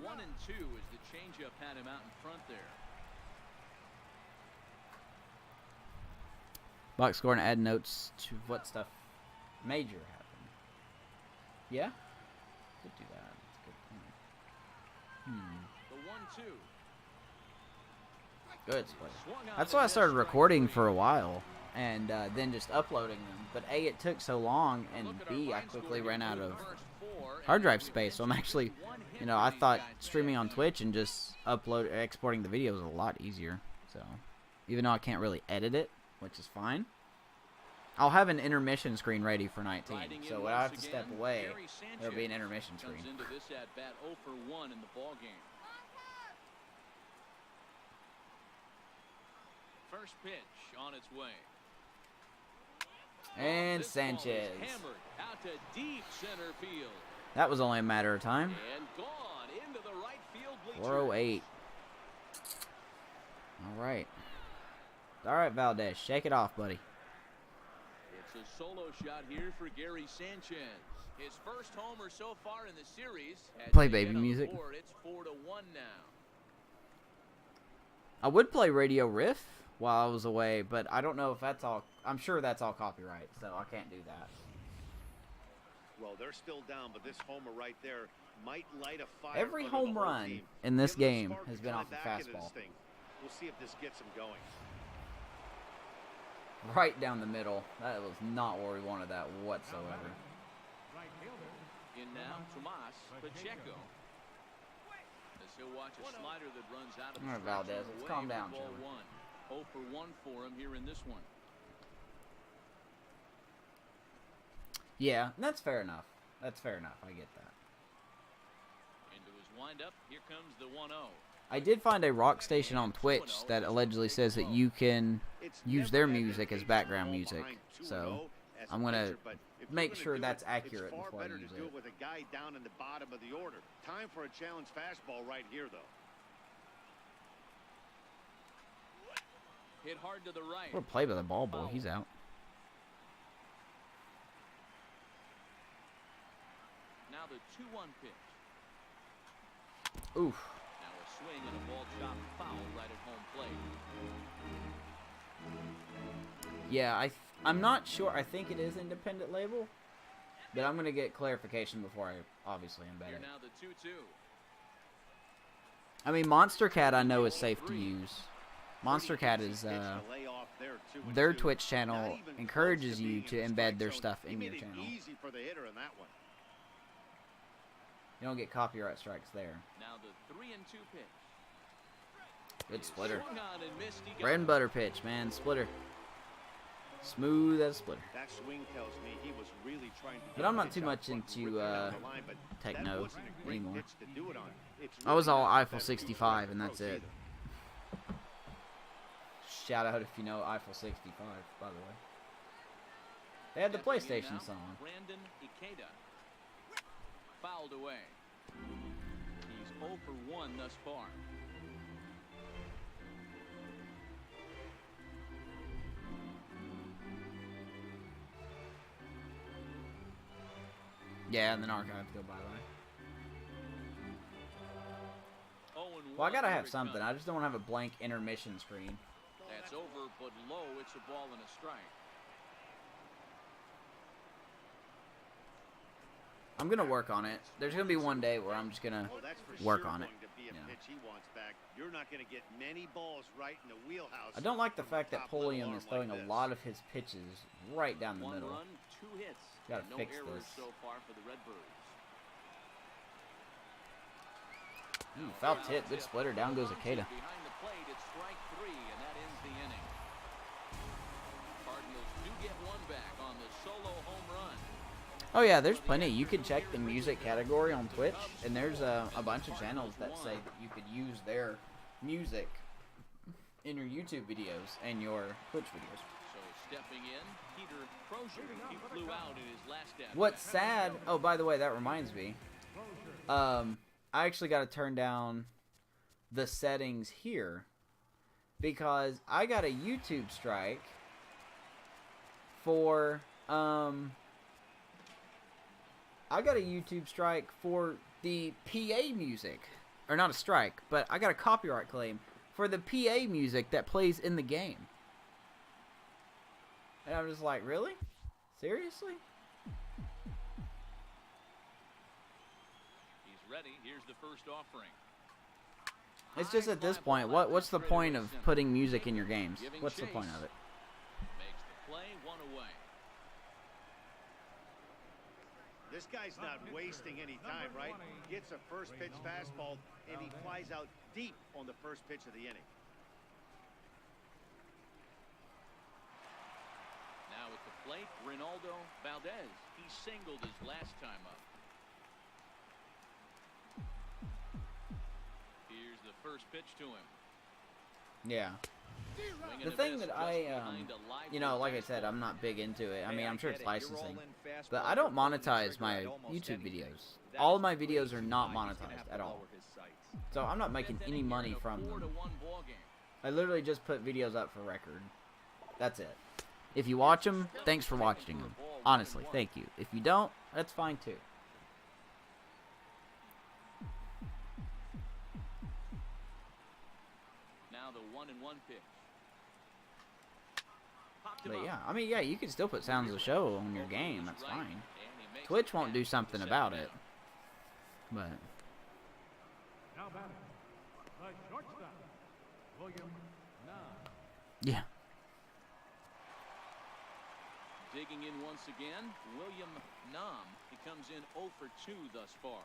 One and two as the changeup had him out in front there. Box score and add notes to what stuff major happened. Yeah? Could do that. That's a good point. The 1-2. Good split. Swung on That's and why I missed, started strike recording three. for a while and then just uploading them. But A, it took so long, and Look at our B, I run quickly scoring ran out through of the first four, hard and drive we've space. So I'm mentioned actually, just one hit you know, for I these thought guys streaming on today. Twitch and just exporting the videos is a lot easier. So even though I can't really edit it, which is fine, I'll have an intermission screen ready for 19. Riding in So when I have once to step again, away, Gary there'll be an Sanchez intermission comes screen. into this at bat 0 for 1 in the ball game. First pitch on its way. And This ball is Sanchez. hammered out to deep center field That was only a matter of time. and gone into the right field bleachers. 408. All right. All right, Valdez, shake it off, buddy. It's a solo shot here for Gary Sanchez. His first homer so far in the series. Has Play to baby get on music. board. It's 4-1 now. I would play Radio Riff while I was away, but I don't know if that's all. I'm sure that's all copyright, so I can't do that. Well, they're still down, but this homer right there might light a fire. Every under the home whole run team. in this Give them a game spark has to been come off the back into this fastball. thing. We'll see if this gets them going. Right down the middle. That was not where we wanted that whatsoever. Right fielder. In now, Tomas Pacheco. As he'll watch a slider that runs out of the All right, strike Valdez, zone let's away calm for down, ball shall we? 1. 0 for 1 for him here in this one. Yeah, that's fair enough. That's fair enough. I get that. Into his windup, here comes the 1-0. I did find a rock station on Twitch that allegedly says that you can use their music as background music. So I'm gonna make sure that's accurate before I use it. With a guy down in the bottom of the order. Time for a challenge fastball right here, though. Hit hard to the right. What a play by the ball boy. He's out. Now the 2-1 pitch. Oof. Now a swing and a ball chopped foul right at home plate. Yeah, I'm not sure. I think it is independent label, but I'm gonna get clarification before I obviously embed Here it. now the 2-2. I mean, Monster Cat I know is safe to use. Monster Cat is their Twitch channel encourages you to embed their stuff in your channel. Easy for the hitter in that one. You don't get copyright strikes there. Now the 3-2 pitch. Good splitter. Swung on and missed. He got Bread and butter pitch, man. Splitter. Smooth as a splitter. That swing tells me he was really trying to. But I'm not too much into techno anymore. I I was all Eiffel 65 and that's it. Shout out if you know Eiffel 65, by the way. They had the PlayStation song. Brandon Ikeda. Fouled away. He's 0 for 1 thus far. Yeah, and then archive go bye-bye. 0-1 Well, I gotta here have it something. comes. I just don't want to have a blank intermission screen. That's over, but low. It's a ball and a strike. I'm gonna work on it. There's gonna be one day where I'm just gonna work on it. Be a Yeah. pitch he wants back. You're not going to get many balls right in the wheelhouse. I don't like the from fact that top little Polium arm is throwing like a this. lot of his pitches right down the 1 middle. run, 2 hits. Gotta and no fix errors this. so far for the Redbirds. Ooh, foul tip. Good splitter. Down goes Ikeda. Behind the plate, it's strike 3, and that ends the inning. Cardinals do get one back on the solo home run. Oh yeah, there's plenty. You can check the music category on Twitch, and there's a bunch of channels that say that you could use their music in your YouTube videos and your Twitch videos. So stepping in, Peter Crozier. He flew out in his last at-bat. What's sad? Oh, by the way, that reminds me. I actually got to turn down the settings here because I got a YouTube strike for the PA music. Or not a strike, but I got a copyright claim for the PA music that plays in the game. And I'm just like, really? Seriously? He's ready. Here's the first offering. It's just at this point, what's the point of putting music in your games? What's the point of it? Makes the play, 1 away. This guy's not wasting any time, right? Gets a first pitch fastball, and he flies out deep on the first pitch of the inning. Now at the plate, Ronaldo Valdez. He singled his last time up. Here's the first pitch to him. Yeah. Swing The and a thing miss that just I, behind a lively you know, like I said, fastball. I'm not big into it. I mean, I'm sure it's licensing. But But I don't monetize my YouTube videos. All of my videos are not monetized at all. So I'm not making any money from them. 4-1 ball game. I literally just put videos up for record. That's it. If you watch them, thanks for watching them. Honestly, thank you. If you don't, that's fine too. Now the 1-1 pitch. Popped him But up. yeah, I mean, yeah, you can still put sounds of the show on your game. That's Right, fine. and he makes Twitch the won't do catch. something Second about down. it. But Now batting. The shortstop. William Nah. yeah. digging in once again. William Nam. He comes in 0 for 2 thus far.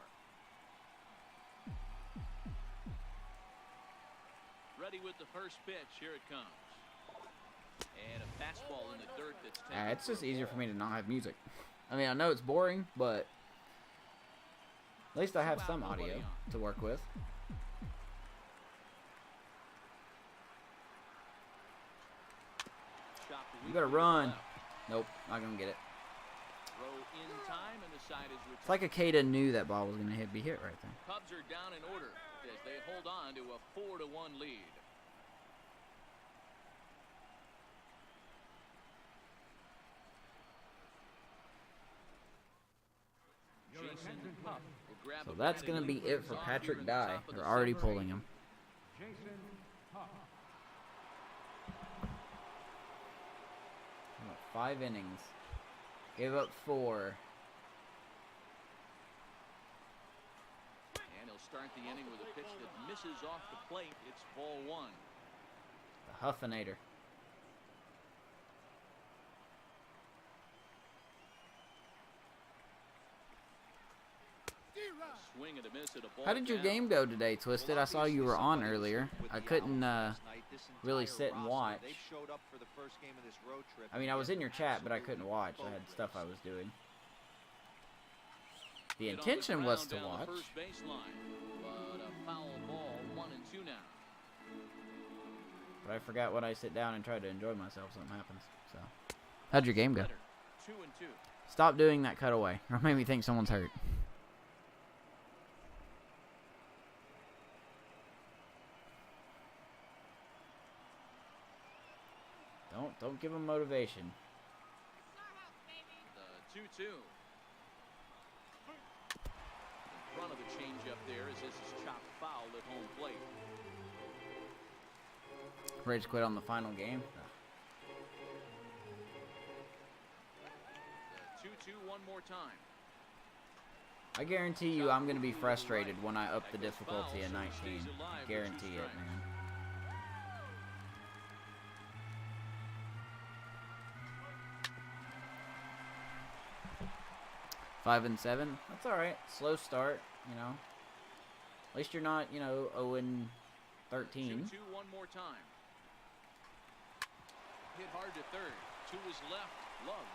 Ready with the first pitch. Here it comes. And a fastball in the dirt that's taken. It's just easier for me to not have music. I mean, I know it's boring, but at least I have some audio to work with. You gotta run. Nope, not gonna get it. Throw in time, and the side is It's like Akeda knew that ball was gonna be hit right there. Cubs are down in order as they hold on to a 4-1 lead. Jason Puff will grab So a that's batting gonna be lead it with for his arm Patrick near the Dye. top of They're the already seventh. pulling him. Jason Huff. 5 innings. Gave up 4. And he'll start the inning with a pitch that misses off the plate. It's ball 1. The Huffinator. Swing and a miss at a ball How did your down. game go today, Twisted? I saw you were on earlier. I couldn't really sit and watch. I mean, I was in your chat, but I couldn't watch. I had stuff I was doing. The Hit on intention was to ground down the watch. first baseline, but a foul ball, 1-2 now. But I forgot when I sit down and try to enjoy myself, something happens. So, how'd your game go? Leonard, 2-2. Stop doing that cutaway, or it made me think someone's hurt. Don't give him motivation. The 2-2. In front of the changeup there as this is chopped foul at home plate. Rage quit on the final game. The 2-2 one more time. I guarantee you I'm going to be frustrated when I up the difficulty at 19. I guarantee it, man. Five and 7. That's all right. Slow start, you know. At least you're not, 0 and 13. 2-2 one more time. Hit hard to third. To his left. Love.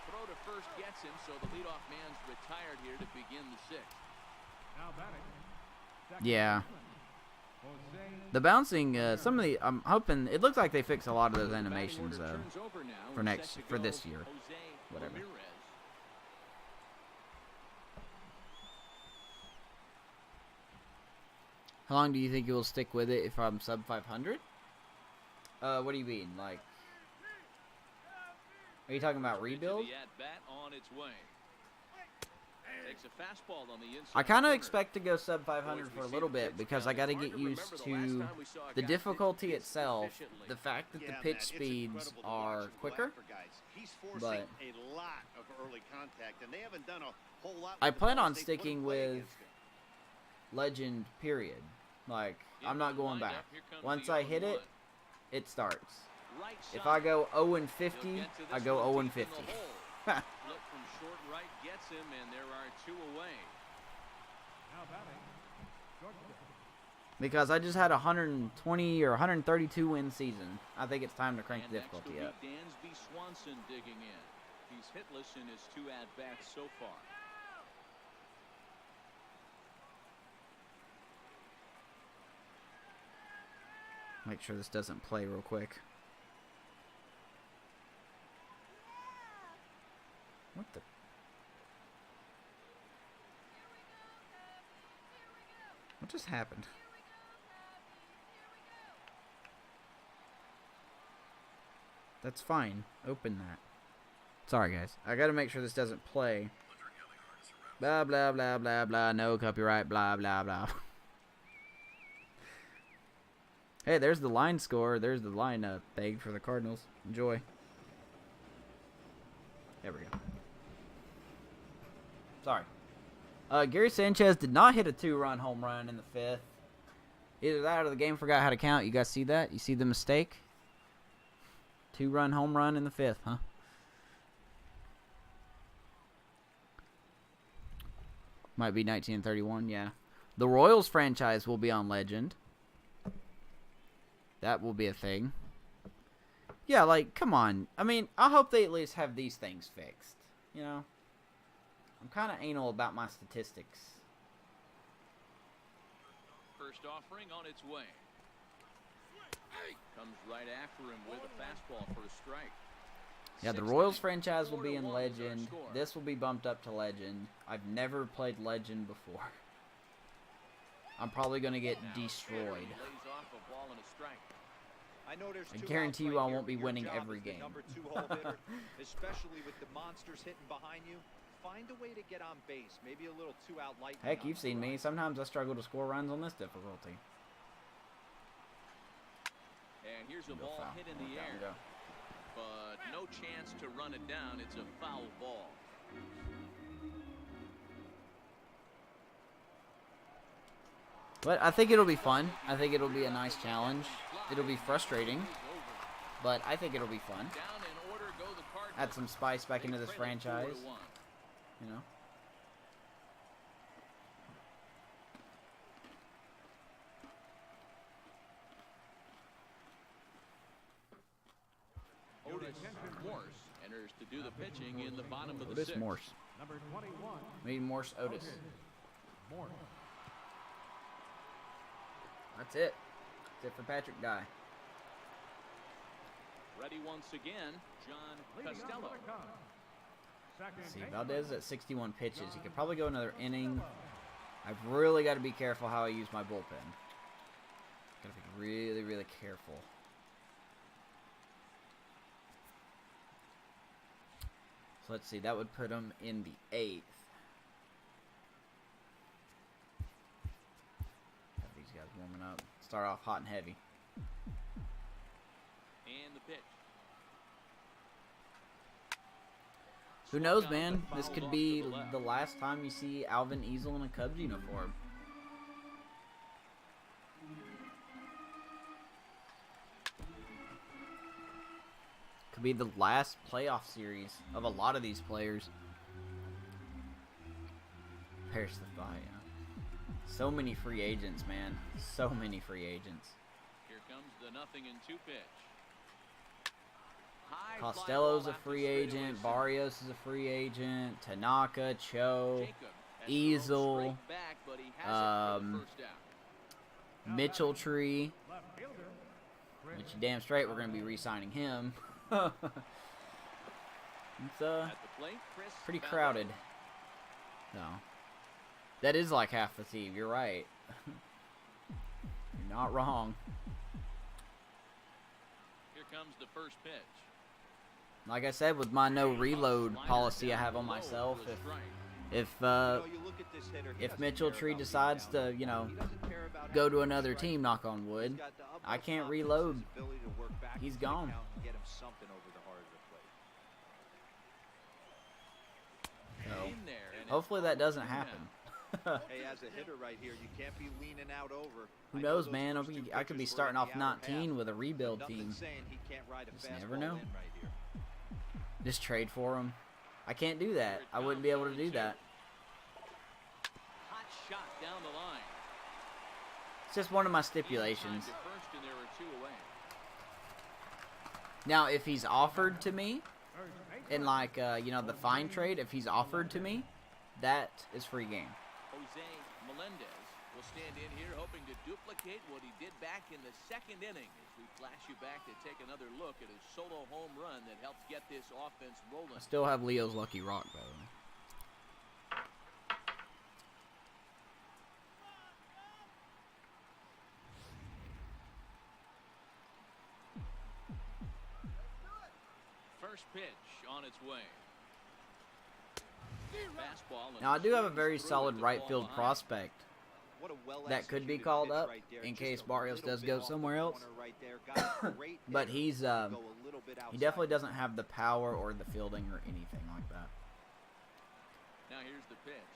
Throw to first gets him, so the leadoff man's retired here to begin the 6th. Now batting. Yeah. Jose The bouncing, some of the, I'm hoping, it looks like they fix a lot of those The batting animations, order though. turns over now, for and next- set to for go, this year. Jose Whatever. Ramirez. How long do you think you'll stick with it if I'm sub 500? What do you mean? Like, are you talking about rebuild? The at-bat on its way. Takes a fastball on the inside I kind of corner. expect to go sub 500 for a little bit because I got to get used to the difficulty itself, the fact that the Yeah, pitch Matt, it's speeds incredible to are watch him go quicker. after guys. He's forcing but- a lot of early contact, and they haven't done a whole lot. I with the plan balls on they put in sticking play with against him. Legend, period. Like, In I'm not the going lineup, back. here comes Once the I hit 0-1. it, it starts. Right If side. I go 0 and He'll 50, get to I this go one 0 and deep in 50. the hole. Flip from short right gets him, and there are 2 away. now batting. Shortstop. Because I just had a 120 or 132 win season. I think it's time to crank And the next will difficulty be up. Dansby Swanson digging in. He's hitless in his 2 at-bats so far. Make sure this doesn't play real quick. What the? What just happened? That's fine. Open that. Sorry, guys. I gotta make sure this doesn't play. Blah, blah, blah, blah, blah. No copyright, blah, blah, blah. Hey, there's the line score. There's the line thing for the Cardinals. Enjoy. There we go. Sorry. Gary Sanchez did not hit a 2-run home run in the 5th. Either that or the game forgot how to count. You guys see that? You see the mistake? 2-run home run in the 5th, huh? Might be 1931, yeah. The Royals franchise will be on Legend. That will be a thing. Yeah, like, come on. I mean, I hope they at least have these things fixed. You know? I'm kind of anal about my statistics. First offering on its way. Comes right after him with a fastball for a strike. Yeah, the 6th Royals inning. franchise will be in 4-1 is our Legend. score. This will be bumped up to Legend. I've never played Legend before. I'm probably going to get Now destroyed. lays off a ball and a strike. I know there's I two guarantee outs you I right here, won't be but your winning job every as the game. number 2 hole hitter, especially with the monsters hitting behind you. Find a way to get on base. Maybe a little 2-out lightning. Heck, on you've the seen me. horizon. Sometimes I struggle to score runs on this difficulty. And here's a Go ball foul. hit in the Down we air. go. But no chance to run it down. It's a foul ball. But I think it'll be fun. I think it'll be a nice challenge. It'll be frustrating, but I think it'll be fun. Down in order go the Cardinals. Add some spice back into this They trail it franchise, 4-1. you know. Otis Morse enters to do the pitching in the bottom of the Otis 6th. Morse. Number 21. Maybe Morse Otis. Morse. That's it. That's it for Patrick Guy. Ready once again, John Leading off Costello. for the Cubs. Second See, baseman, Valdez is at 61 pitches. He could probably go another inning. I've really got to be careful how I use my bullpen. Got to be really, really careful. So let's see. That would put him in the 8th. Got these guys warming up. Start off hot and heavy. And the pitch. Who knows, man? This could be the last time you see Alvin Easel in a Cubs uniform. Could be the last playoff series of a lot of these players. Perish the fire. So many free agents, man. So many free agents. Here comes the 0-2 pitch. High fly Costello's ball a after free straightaway agent. center. Barrios is a free agent. Tanaka, Cho, Jacob has thrown Easel, straight back, but he has it for the first down. Mitchell Tree. left fielder. Which you damn straight we're going to be re-signing him. It's At the plate, Chris pretty Ballard. crowded. No. That is like half the team. You're right. You're not wrong. Here comes the first pitch. Like I said, with my no reload Slider policy I down have on low myself, for a strike. if You know, you look at this hitter, he if doesn't Mitchell care Tree about being decides down to, low. you know, He doesn't care about go having to a another strike. team, knock on wood, He's got the I utmost can't confidence, reload. his ability to work back He's into the gone. count and get him something over the heart of the plate. So, In there, and hopefully it's that doesn't 0-2 happen. now. Hey, as a hitter right here, you can't be leaning out over. Who I know knows, those man? first two I could be pitches were starting in off the outer 19 half, with a rebuild but team. nothing's saying he can't ride a Just fastball never know. in right here. Just trade for him. I can't do that. I wouldn't be able to do that. Hot shot down the line. It's just one of my He's behind stipulations. to first, and there are 2 away. Now, if he's offered to me, Third baseman. in like, you know, the fine trade, if he's offered to me, that is free game. Jose Melendez will stand in here hoping to duplicate what he did back in the 2nd inning as we flash you back to take another look at his solo home run that helped get this offense rolling. I still have Leo's Lucky Rock, by the way. First pitch on its way. Fastball and Now, I do have a very through solid with the right ball field behind. prospect. What a That could be well-executed called pitch up right there. in Just case a Barrios little does bit go off the somewhere else. corner right there. Got a great But hitter he's, to go a little bit he outside. definitely doesn't have the power or the fielding or anything like that. Now here's the pitch.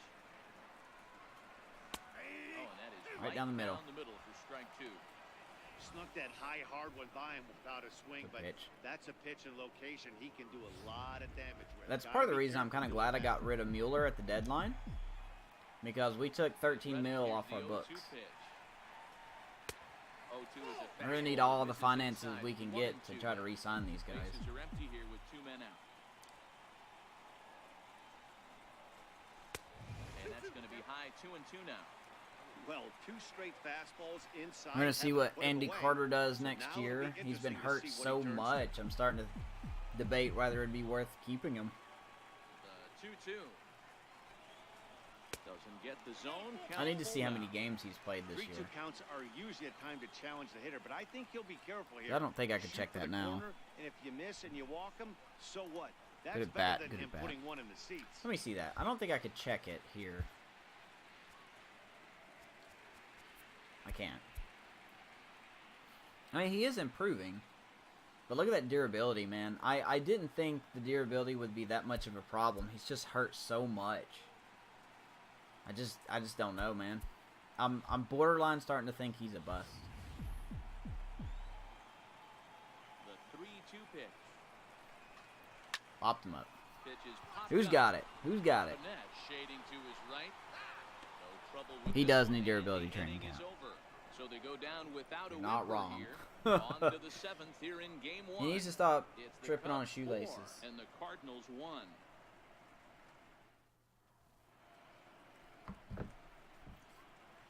Oh, and that is Right down the middle. Down the middle for strike 2. Snuck that high, hard one by him without a swing, Good but pitch. that's a pitch and location he can do a lot of damage with. That's Gotta part of the be reason I'm careful kind of doing glad I that. got rid of Mueller at the deadline. Because we took 13 mil off our books. We're going to need all the finances we can get to try to re-sign these guys. Bases are empty here with 2 men out. And that's going to be high 2-2 now. Well, 2 straight fastballs inside. We're going to see what Andy away. Carter does So next now year. it'll be He's been interesting to hurt see what he so turns much. I'm starting to debate whether it'd be worth keeping him. The 2-2. Doesn't get the zone. I need to see how many Count games he's played this 3-2 year. counts are usually a time to challenge the hitter, but I think he'll be careful here. I don't think I could Shoot check for that the now. corner, and if you miss and you walk him, so what? That's Good at better bat, than good him at bat. putting one in the seats. Let me see that. I don't think I could check it here. I can't. I mean, he is improving. But look at that durability, man. I didn't think the durability would be that much of a problem. He's just hurt so much. I just don't know, man. I'm borderline starting to think he's a bust. The 3-2 pitch. Popped him up. Pitch is popped Who's up. got it? Who's got it? Net shading to his right. No trouble with He this does one, need and durability the training inning is count. over. So they go down without a You're not whimper wrong. here. On to the 7th here in game 1. He needs to stop It's the tripping on Cubs shoelaces. 4 and the Cardinals 1.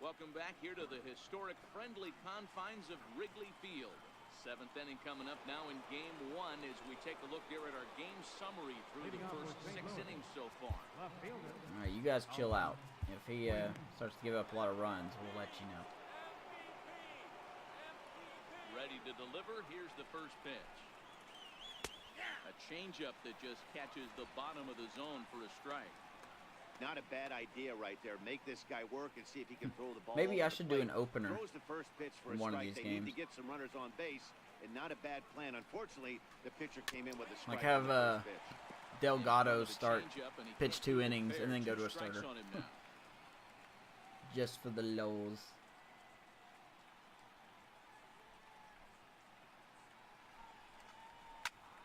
Welcome back here to the historic friendly confines of Wrigley Field. 7th inning coming up now in game 1 as we take a look here at our game summary through the first 6 innings so far. Left fielder. All right, you guys chill out. If he starts to give up a lot of runs, we'll let you know. Ready to deliver. Here's the first pitch. A changeup that just catches the bottom of the zone for a strike. Not a bad idea right there. Make this guy work and see if he can throw the ball. Maybe over I the should do plate. an opener Throws the first pitch for a in one of strike. these They need games. to get some runners on base, and not a bad plan. Unfortunately, the pitcher came in with a strike. Like have on the first pitch. Delgado With a start changeup, and he pitch can't 2 keep it innings fair. and then go 2 to a strikes starter. on him now. Just for the lows.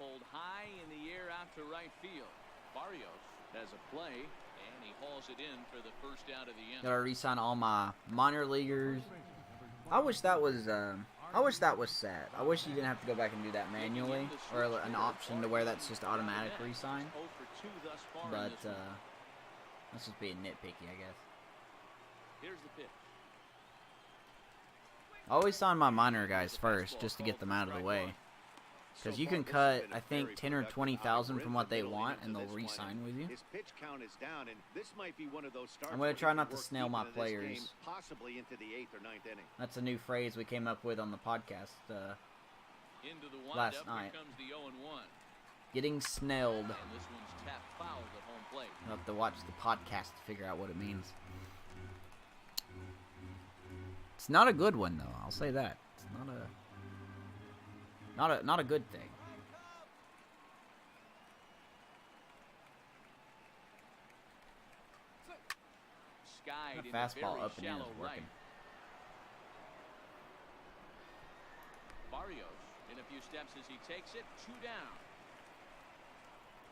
Pulled high in the air out to right field. Barrios has a play, and he hauls it in for the first out of the inning. Gotta re-sign all my minor leaguers. I wish that was set. I wish you didn't have to go back and do that manually, or an option to where that's just automatic re-sign. 0 for 2 thus far in But this one. that's just being nitpicky, I guess. Here's the pitch. I always sign my minor guys first, just to get them out of the way. Because you can cut, I think, 10 or 20,000 from what they want, and they'll re-sign with you. His pitch count is down, and this might be one of those starts. I'm where gonna he try can not to work snail deep my into this players. game, possibly into the 8th or 9th inning. That's a new phrase we came up with on the podcast. Into the Last windup, night. here comes the 0-1. Getting snelled. And this one's tapped foul at home plate. I'll have to watch the podcast to figure out what it means. It's not a good one, though. I'll say that. It's not a good thing. Skied That in fastball very up and in is shallow working. right. Barrios in a few steps as he takes it. 2 down.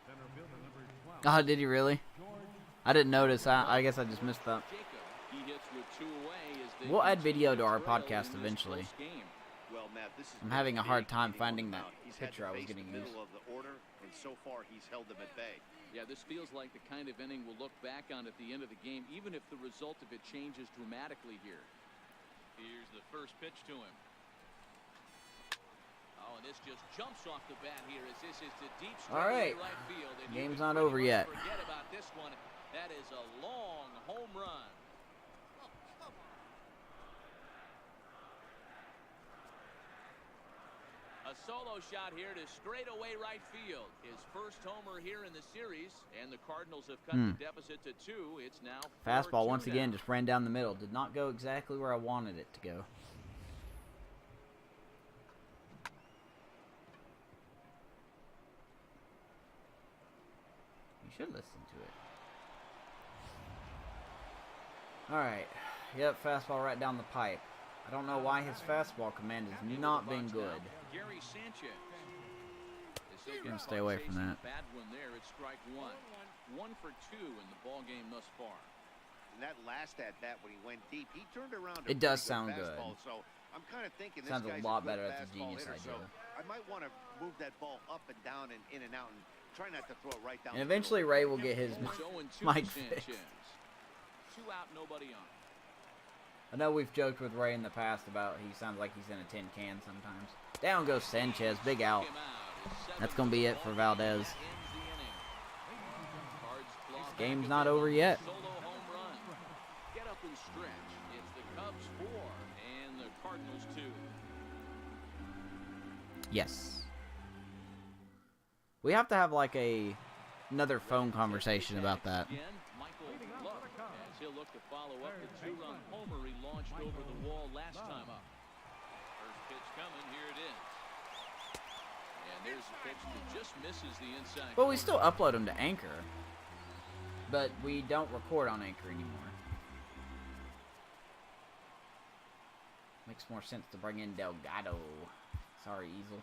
Center fielder number 12. Oh, did he really? George. I didn't notice. I guess I just missed that. Jacob, he hits with 2 away as they We'll add continue video to our trail podcast in this eventually. close game. Well, Matt, this is I'm having a hard time getting finding one that out. He's had picture to I was face getting the used. middle of the order, and so far he's held them at bay. Yeah, this feels like the kind of inning we'll look back on at the end of the game, even if the result of it changes dramatically here. Here's the first pitch to him. Oh, and this just jumps off the bat here as this is to deep All right. right field. And you Game's can not pretty over much yet. Forget about this one. That is a long home run. A solo shot here to straightaway right field. His first homer here in the series, and the Cardinals have cut the deficit to 2. It's now 4-2 Fastball once again now. just ran down the middle. Did not go exactly where I wanted it to go. You should listen to it. Alright. Yep, fastball right down the pipe. I don't know why his fastball command has not been good. Gary Sanchez. I'm gonna stay away from that. Bad one there. It's strike 1. 1 for 2 in the ball game thus far. in that last at bat when he went deep, he turned around. It does sound good. So I'm kind of thinking Sounds this guy's a lot good better at the fastball Genius hitter, idea. so I might want to move that ball up and down and in and out and try not to throw it right down. And eventually Ray will get his It's 0-2 mic to fixed. Sanchez. 2 out, nobody on. I know we've joked with Ray in the past about he sounds like he's in a tin can sometimes. Down goes Sanchez, big out. That's going to be it for Valdez. Game's not over yet. Solo home run. Get up and stretch. It's the Cubs 4 and the Cardinals 2. Yes. We have to have like another phone conversation about that. Again, Michael Look, as he'll look to follow up the 2-run homer he launched over the wall last time up. First pitch coming, here it is. And there's a pitch that just misses the inside. But we corner. still upload them to Anchor. But we don't record on Anchor anymore. Makes more sense to bring in Delgado. Sorry, Easel.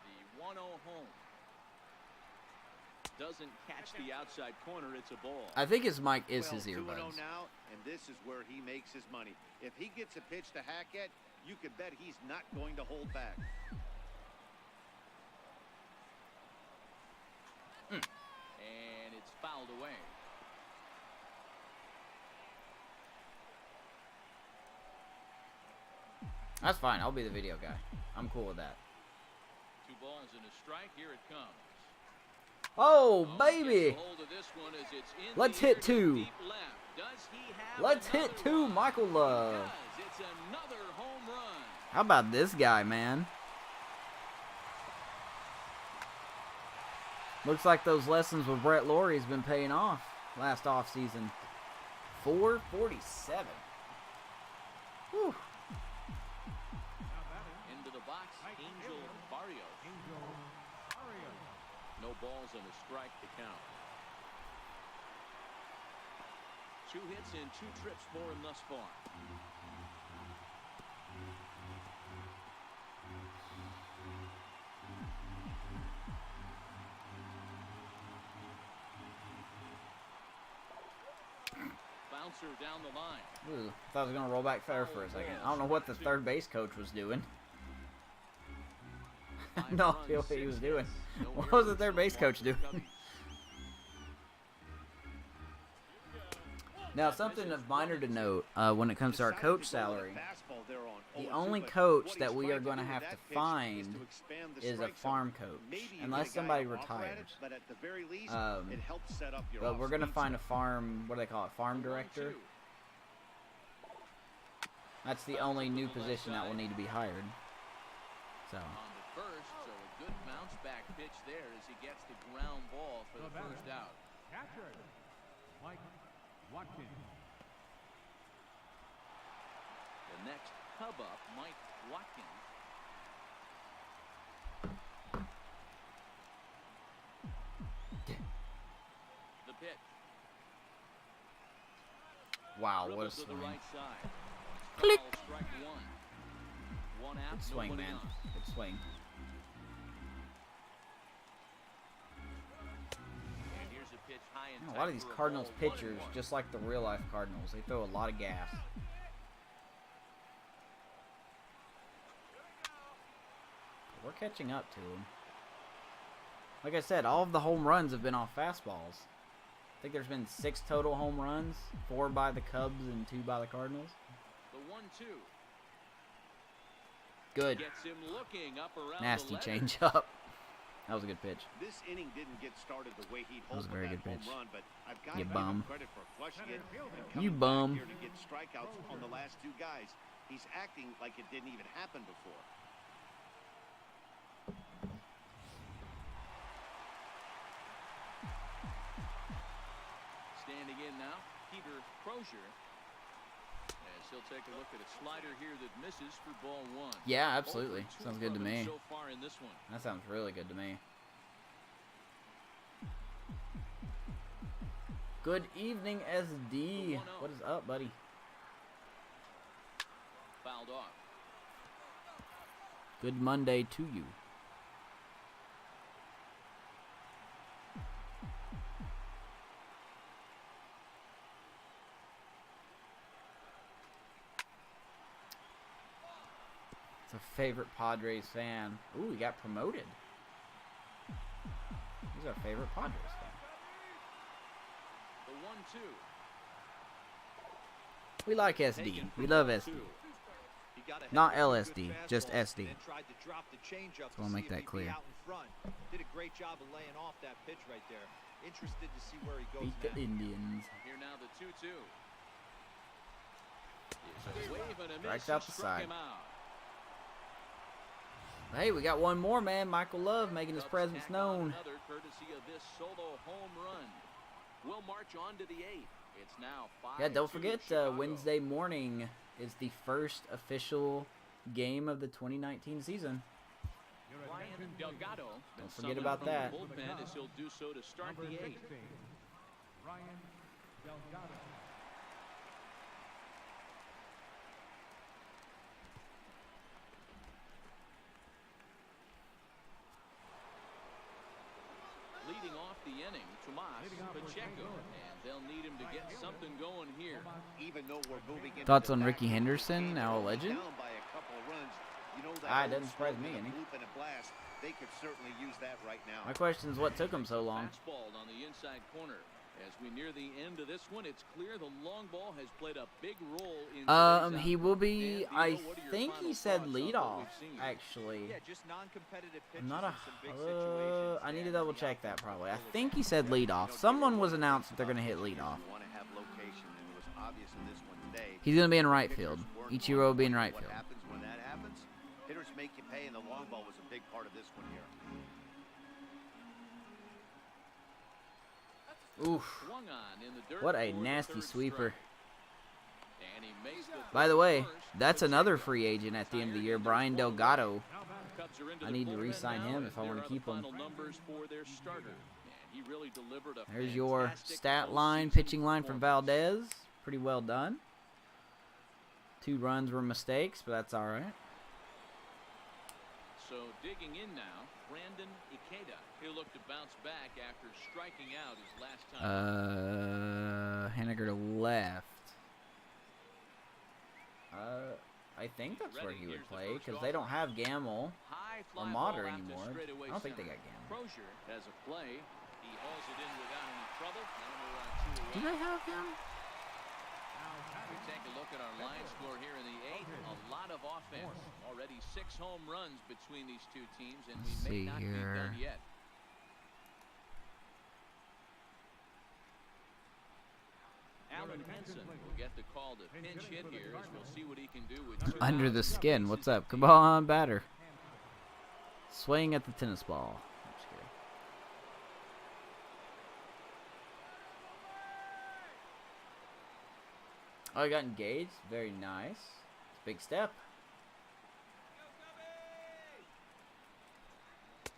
The 1-0 home. Doesn't catch the outside corner. It's a ball. I think his mic is his 2-0 earbuds. now, and this is where he makes his money. If he gets a pitch to hack at, you can bet he's not going to hold back. And it's fouled away. That's fine. I'll be the video guy. I'm cool with that. 2 balls and a strike. Here it comes. Oh, Gets baby. a hold of this one as it's in Let's the hit air to 2. deep left. Does he have Let's another hit 2, one? Michael He Love. does. It's another home run. How about this guy, man? Looks like those lessons with Brett Laurie's been paying off last offseason. 447. Whew. Into the box, Angel Barrios. No balls and a strike to count. 2 hits and 2 trips for him thus far. Bouncer down the line. Ooh, thought I was going to roll back fair for a second. I don't know what the third base coach was doing. No idea what he was doing. What was the third base coach doing? Now, something of minor to note when it comes to our coach salary. The only coach that we are going to have to find is a farm coach, unless somebody retires. But we're going to find a farm, what do they call it, farm director? That's the only new position that will need to be hired. So. On the first, so a good bounce back pitch there as he gets the ground ball for the first out. Catcher, Mike Watkins. The next Cub up, Mike Watkins. The pitch. Wow, what a Dribble to the swing. right side. Click. Foul, strike 1. 1 out, Good swing, nobody man. on. Good swing. And here's a pitch high and You know, a tight lot of these for a Cardinals ball, 1-1. pitchers, just like the real life Cardinals, they throw a lot of gas. We're catching up to them. Like I said, all of the home runs have been off fastballs. I think there's been 6 total home runs, 4 by the Cubs and 2 by the Cardinals. The 1-2. Good. Gets him looking up around Nasty the letter. change up. That was a good pitch. This inning didn't get started the way he'd That was hoped a very with good that pitch. home run, but I've got You to give him bum. credit for flushing it and You coming bum. back here to get strikeouts on the last 2 guys. He's acting like it didn't even happen before. Standing in now, Peter Crozier. As he'll take a look at a slider here that misses for ball 1. Yeah, absolutely. 0 for 2 Sounds good to from him me. So far in this one. That sounds really good to me. Good evening, SD. What is up, buddy? Fouled off. Good Monday to you. A favorite Padres fan. Ooh, he got promoted. He's our favorite Padres fan. The 1-2. We like SD. We love SD. Not LSD, just SD. So I'll make that clear. Did a great job of laying off that pitch right there. Interested to see where he goes Beat the next. Indians. Here now the 2-2. Here's a wave and a Strikes miss. out the Struck side. him out. Hey, we got one more, man. Michael Love making his Cubs presence tack on known. Another courtesy of this solo home run. We'll march on to the 8th. It's now 5-2 Yeah, don't forget Chicago. Wednesday morning is the first official game of the 2019 season. Ryan Delgado. Don't forget about that. Bullpen as he'll do so to start Number the 16, 8th. Ryan Delgado. Leading off the inning, Tomas Leading off for Pacheco, St. Louis. and they'll need him to get something going here. Even though we're moving into Thoughts the on back Ricky end of this Henderson, game, now a they're only legend? down by a couple of runs. You know that Ah, it old doesn't surprise slogan, me a any. bloop and a blast. They could certainly use that right now. My question is, what took him so long? Fastball on the inside corner. As we near the end of this one, it's clear the long ball has played a big role in today's He will outcome. be. Dan, I what are your think final he said thoughts on what leadoff. we've seen? Actually, Yeah, just non-competitive pitches I'm not a. in some big situations. I need to and double the check that outcome probably. I will think he said leadoff. Someone was announced that they're gonna hit leadoff. You want to have location, and it was obvious in this one today. He's gonna be in right Pitchers field. weren't Ichiro will be in on right point. field. What happens when that happens? Hitters make you pay, and the long ball was a big part of this one here. Oof! Swung on in the dirt What a for the nasty third sweeper. strike. And he makes the By the throw way, first. that's another Pacheco. free agent at the end of the year, Tired Brian into one Delgado. Now batting. Cubs are into I the need to bullpen re-sign now, him and if I there wanna are the keep him. final numbers for their starter. And he really delivered a There's your fantastic stat line, postseason pitching line from performance. Valdez. Pretty well done. 2 runs were mistakes, but that's all right. So digging in now, Brandon Ikeda. He'll look to bounce back after striking out his last time. Henniger to left. I think that's where he would play because they don't have Gamble High or fly Motter ball out to anymore. straightaway I don't think they center. got Gamble. Crozier has a play. He hauls it in without any trouble. Now we're 2 Do away. they have him? Now We batting. take a look at our line score here in the 8th. A lot of offense. Already 6 home runs between these two teams, and we Let's may see not here. be done yet. Alan Henson will get the call to pinch hit here as we'll see what he can do with 2 Under the outs. skin. What's up? Come on, batter. Swing at the tennis ball. I'm just kidding. Oh, I got engaged. Very nice. It's a big step.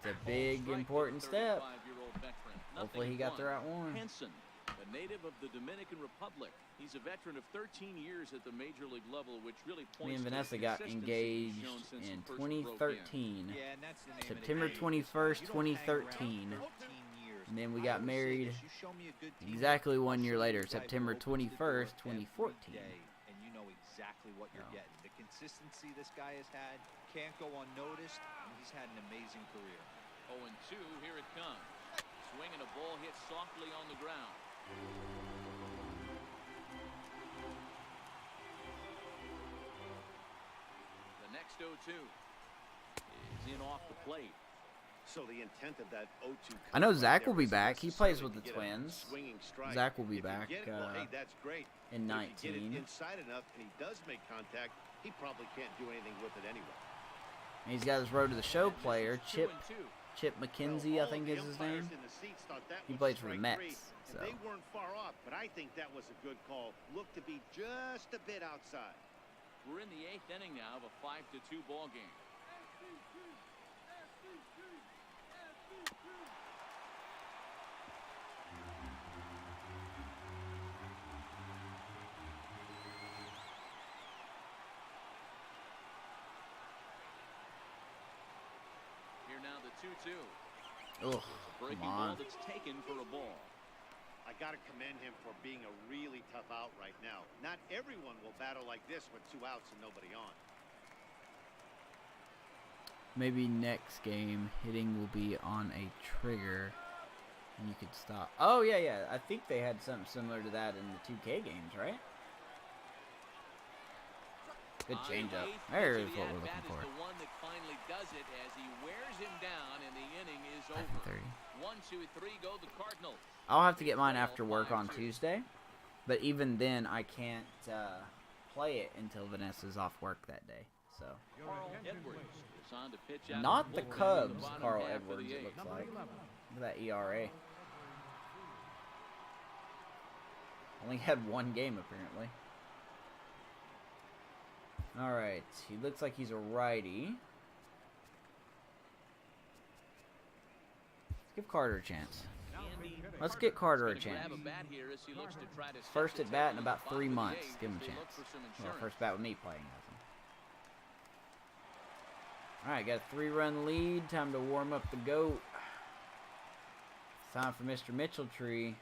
It's a big, Strike important the step. 35-year-old veteran. Hopefully he Nothing got the one. right one. Henson, a native of the Dominican Republic. He's a veteran of 13 years at the major league level, which really points Me and to the Vanessa got consistency engaged shown since in he first broke in. 2013. Yeah, and that's the name of the September game. 21st, You don't hang around 2013. 13 years. And then we I got always say married this, you show me a good team, exactly 1 I'll year show you later, a guy who September opens the door 21st, every 2014. day, and you know exactly what you're Yeah. getting. The consistency this guy has had can't go unnoticed, and he's had an amazing career. 0-2, here it comes. Swing and a ball hit softly on the ground. The next 0-2 is in off the plate. So the intent of that 0-2. I know cut Zach right will be there back. is He plays necessarily with the to get a Twins. swinging strike. Zach will be If you back, get it, well, hey, that's great. in But if you get it 19. inside enough and he does make contact, he probably can't do anything with it anyway. And he's got his road to the show player, This is Chip 2-2. McKenzie, I Well, all think of is the his umpires name. in the seats thought that He was plays for the strike Mets, three, so. and they weren't far off, but I think that was a good call. Looked to be just a bit outside. We're in the 8th inning now of a 5-2 ball game. Here now the 2-2. Ugh, Breaking come ball on. that's taken for a ball. I got to commend him for being a really tough out right now. Not everyone will battle like this with 2 outs and nobody on. Maybe next game, hitting will be on a trigger. And you could stop. Oh, yeah, yeah. I think they had something similar to that in the 2K games, right? Good changeup. There's what we're looking for. The one that finally does it as he wears him down, and the inning is over. 30. 1, 2, 3, go the Cardinals. I'll have to get mine after work on Tuesday. But even then, I can't play it until Vanessa's off work that day. So. Carl Edwards is on to pitch out. Not the bullpen in Cubs, bottom Carl half of the Edwards, it eighth. looks like. Look at that ERA. Only had one game, apparently. Alright, he looks like he's a righty. Let's give Carter a chance. Let's get Carter a chance. First at bat in about 3 months. Give him a chance. Well, first bat with me playing as him. Alright, got a 3-run lead. Time to warm up the goat. It's time for Mr. Mitchell-Tree.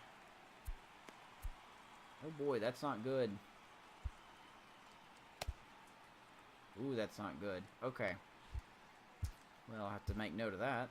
Oh boy, that's not good. Ooh, that's not good. Okay. Well, I'll have to make note of that.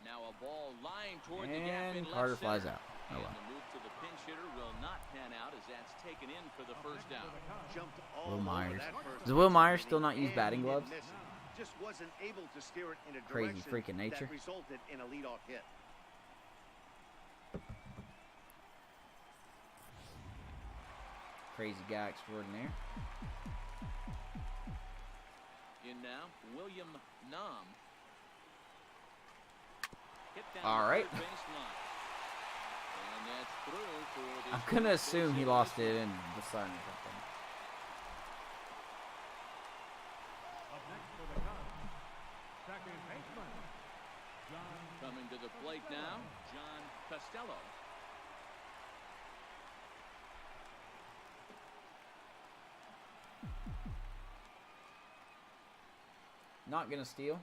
Now a ball lined toward the gap in And left Carter center. flies out. Oh And well. the move to the pinch hitter will not pan out as that's taken in for the first down. Jumped all Will over Myers. that first Does Will pitch, Myers still not use and batting he gloves? didn't miss it. Just wasn't able to steer it in a Crazy direction freaking nature. that resulted in a leadoff hit. Crazy guy extraordinaire. In now, William Nam. Hit down All the right. third baseline. And that's through for the I'm gonna assume he lost it in the sun or something. Up next for the Cubs, second baseman, John. Coming to the plate now, John Costello. Not gonna steal.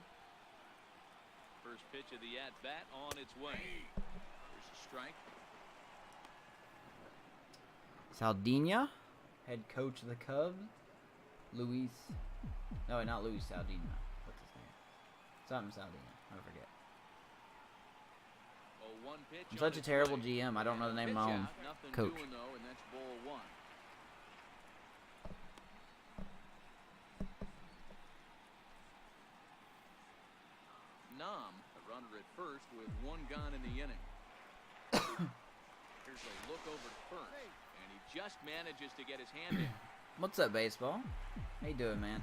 First pitch of the at-bat on its way. There's a strike. Saldina, head coach of the Cubs. Luis. No, not Luis Saldina. What's his name? Something Saldina. I forget. Oh, one pitch I'm on such a its terrible way. GM. I don't know the name of my Pitch own out, nothing coach. doing, though, and that's ball one. Nam, a runner at first with one gone in the inning. Here's a look over to first, and he just manages to get his hand in. What's up, baseball? How you doing, man?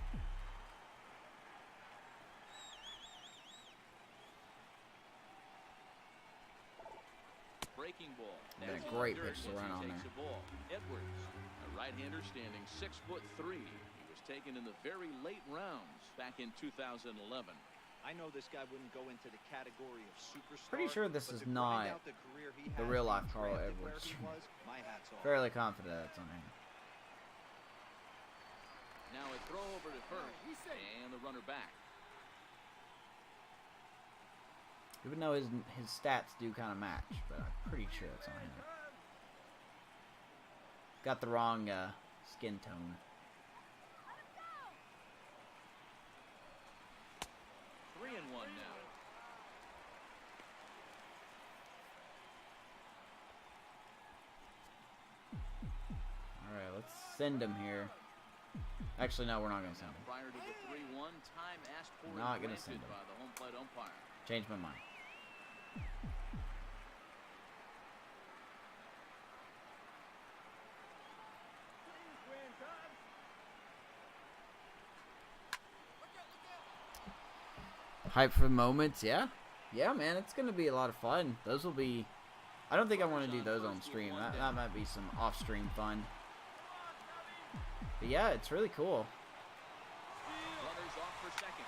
Breaking ball. Yeah, That's great on dirt pitch to once run he on takes there. the ball. Edwards, a right-hander standing 6'3". He was taken in the very late rounds back in 2011. I know this guy wouldn't go into the category of superstar. Pretty sure this but is to grind not out the career he the has real being life Carl drafted where Edwards. he was, my hat's off. Fairly confident that's on him. Now a throw over to first, and the runner back. Even though his stats do kind of match, but I'm pretty sure it's on him. Got the wrong skin tone. 3-1 now. Alright, let's send him here. Actually, no, we're not going to send him. Prior to the 3-1, time asked for and Not gonna granted send him. by the home plate umpire. Change my mind. Hype for moments, yeah. Yeah, man, it's going to be a lot of fun. Those will be... I don't think I want to do those on stream. That might be some off-stream fun. But yeah, it's really cool. Runners off for second.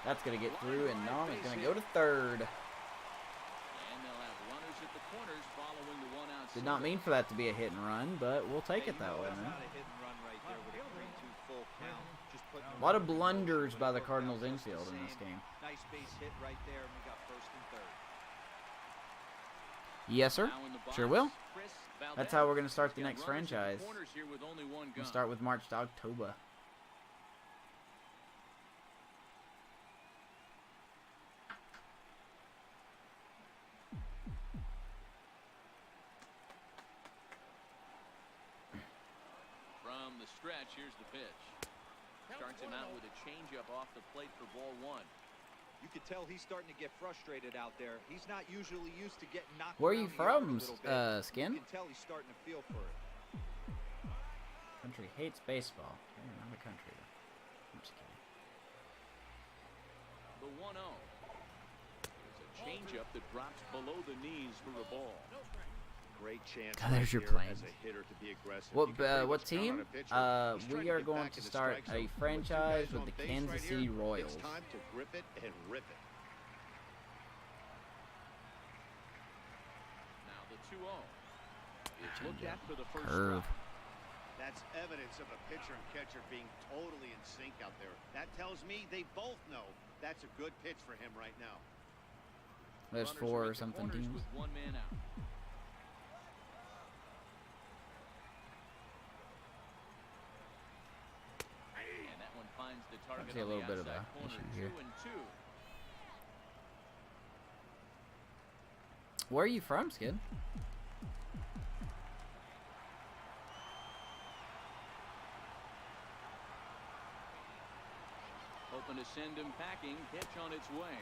That's going to get through, and Nom is going to go to third. And they'll have runners at the corners following the one-out Did not mean for that to be a hit and run, but we'll take Hey, it that way, that's man. not a hit and run right there with a 3-2 full count. Just putting A lot of blunders by the Cardinals infield in this game. Nice base hit right there, and we got first and third. Yes, sir. Now in the box, Sure will. Chris Valdez. That's how we're gonna start the next Runners in the franchise. corners here with only one We'll gun. start with March to October. From the stretch, here's the pitch. Starts him out with a changeup off the plate for ball one. You can tell he's starting to get frustrated out there. He's not usually used to getting knocked Where are you around the yard a from, little bit. Skin? You can tell he's starting to feel for it. Country hates baseball. Okay, not a country though. I'm just kidding. The 1-0. It's a changeup that drops below the knees for a ball. Great chance God, there's your here plane. as a hitter to be aggressive. What You can pretty what much count on team? a pitcher. He's trying We are get going back to in the start strike a zone. With two franchise guys with on the base Kansas right City here, Royals. It's time to grip it and rip it. Now the 2-0. It's looked at for the first Curve. strike. That's evidence of a pitcher and catcher being totally in sync out there. That tells me they both know that's a good pitch for him right now. There's Runners 4 are or at the something corners teams. with one man out. And that one finds the target see a on little the bit of outside a corner. issue here. 2-2. Where are you from, Skid? Hoping to send him packing. Pitch on its way.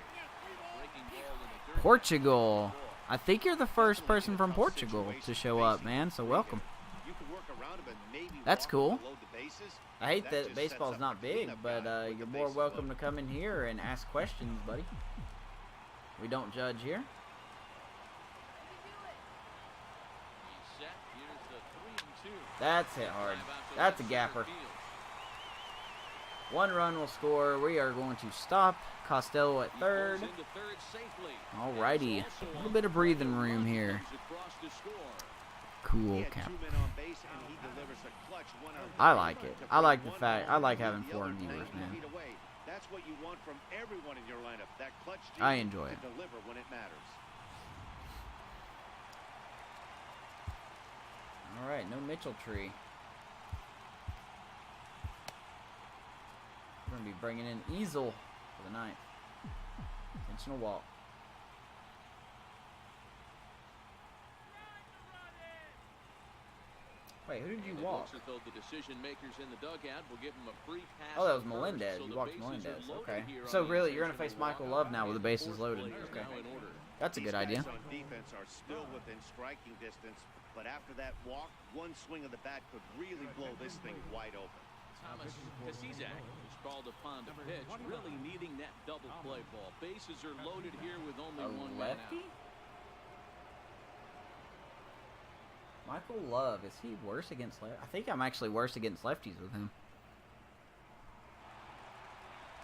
Breaking ball in the dirt. Portugal. I think you're the first person from Portugal to show up, man. So welcome. You can work around him and maybe That's walk cool. him below the bases. I hate That that just baseball's sets up not the big, cleanup but guy with you're the more bases welcome to loaded. come in here and ask questions, buddy. We don't judge here. He's set. Here's the 3-2. That's hit hard. Drive out to That's a left gapper. center field. 1 run will score. We are going to stop. Costello at He third. pulls into third safely. Alrighty. And it's also A little bit of breathing on room the here. comes across to score. He Cool had cap. 2 men on base and he delivers a clutch 1-out I like it. to I like bring the one fact. I home like and having leave the foreign other viewers, 90 man. feet away. That's what you want from everyone in your lineup. That clutch I gene enjoy to it. deliver when it matters. All right, no Mitchell tree. We're gonna be bringing in Easel for the ninth. Intentional walk. Wait, who did you And it walk? looks as though the decision makers in the dugout will give him a free pass. Oh, that was to first, Melendez. so You the walked bases Melendez. are loaded Okay. here on So the really, you're gonna face intentional Michael walk. Love now with the And bases fourth loaded. play is Okay. now in order. That's a These good idea. guys on defense are still within striking distance, but after that walk, one swing of the bat could really blow this thing wide open. Thomas Kasizak is called upon to pitch, really needing that double play ball. Bases are loaded here with only A one man out. lefty? Michael Love, is he worse against lefties? I think I'm actually worse against lefties with him.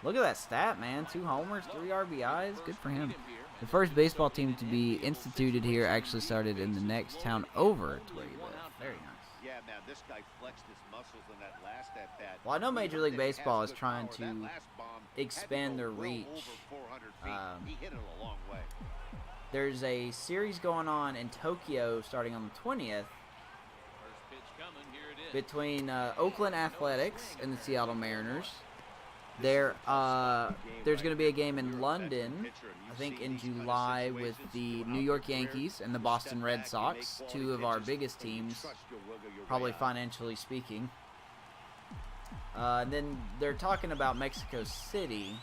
Look at that stat, man. 2 homers, 3 RBIs. Good for him. The first baseball team to be instituted here actually started in the next town over to where he lived. Very nice. Yeah, man, this guy flexed his muscles in that last at bat. Well, I know Major League Baseball is Has good trying power. That to last bomb expand had to their go well reach. over 400 feet. He hit it a long way. There's a series going on in Tokyo starting on the 20th First pitch coming, here it is. between Oakland Athletics and the Seattle Mariners. There's going to be a game in London, I think in July, with the New York Yankees and the Boston Red Sox, 2 of our biggest teams, probably financially speaking. And then they're talking about Mexico City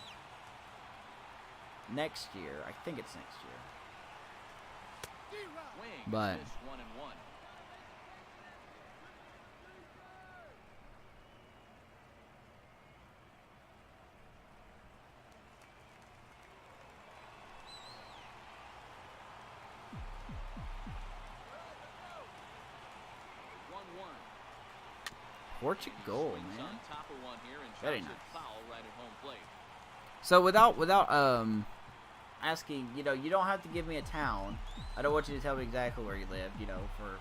next year. I think it's next year. Swing, But miss, 1-1. Portugal, Swings man. on top of one here and Very drops it nice. foul right at home plate. So without asking, you don't have to give me a town. I don't want you to tell me exactly where you live, for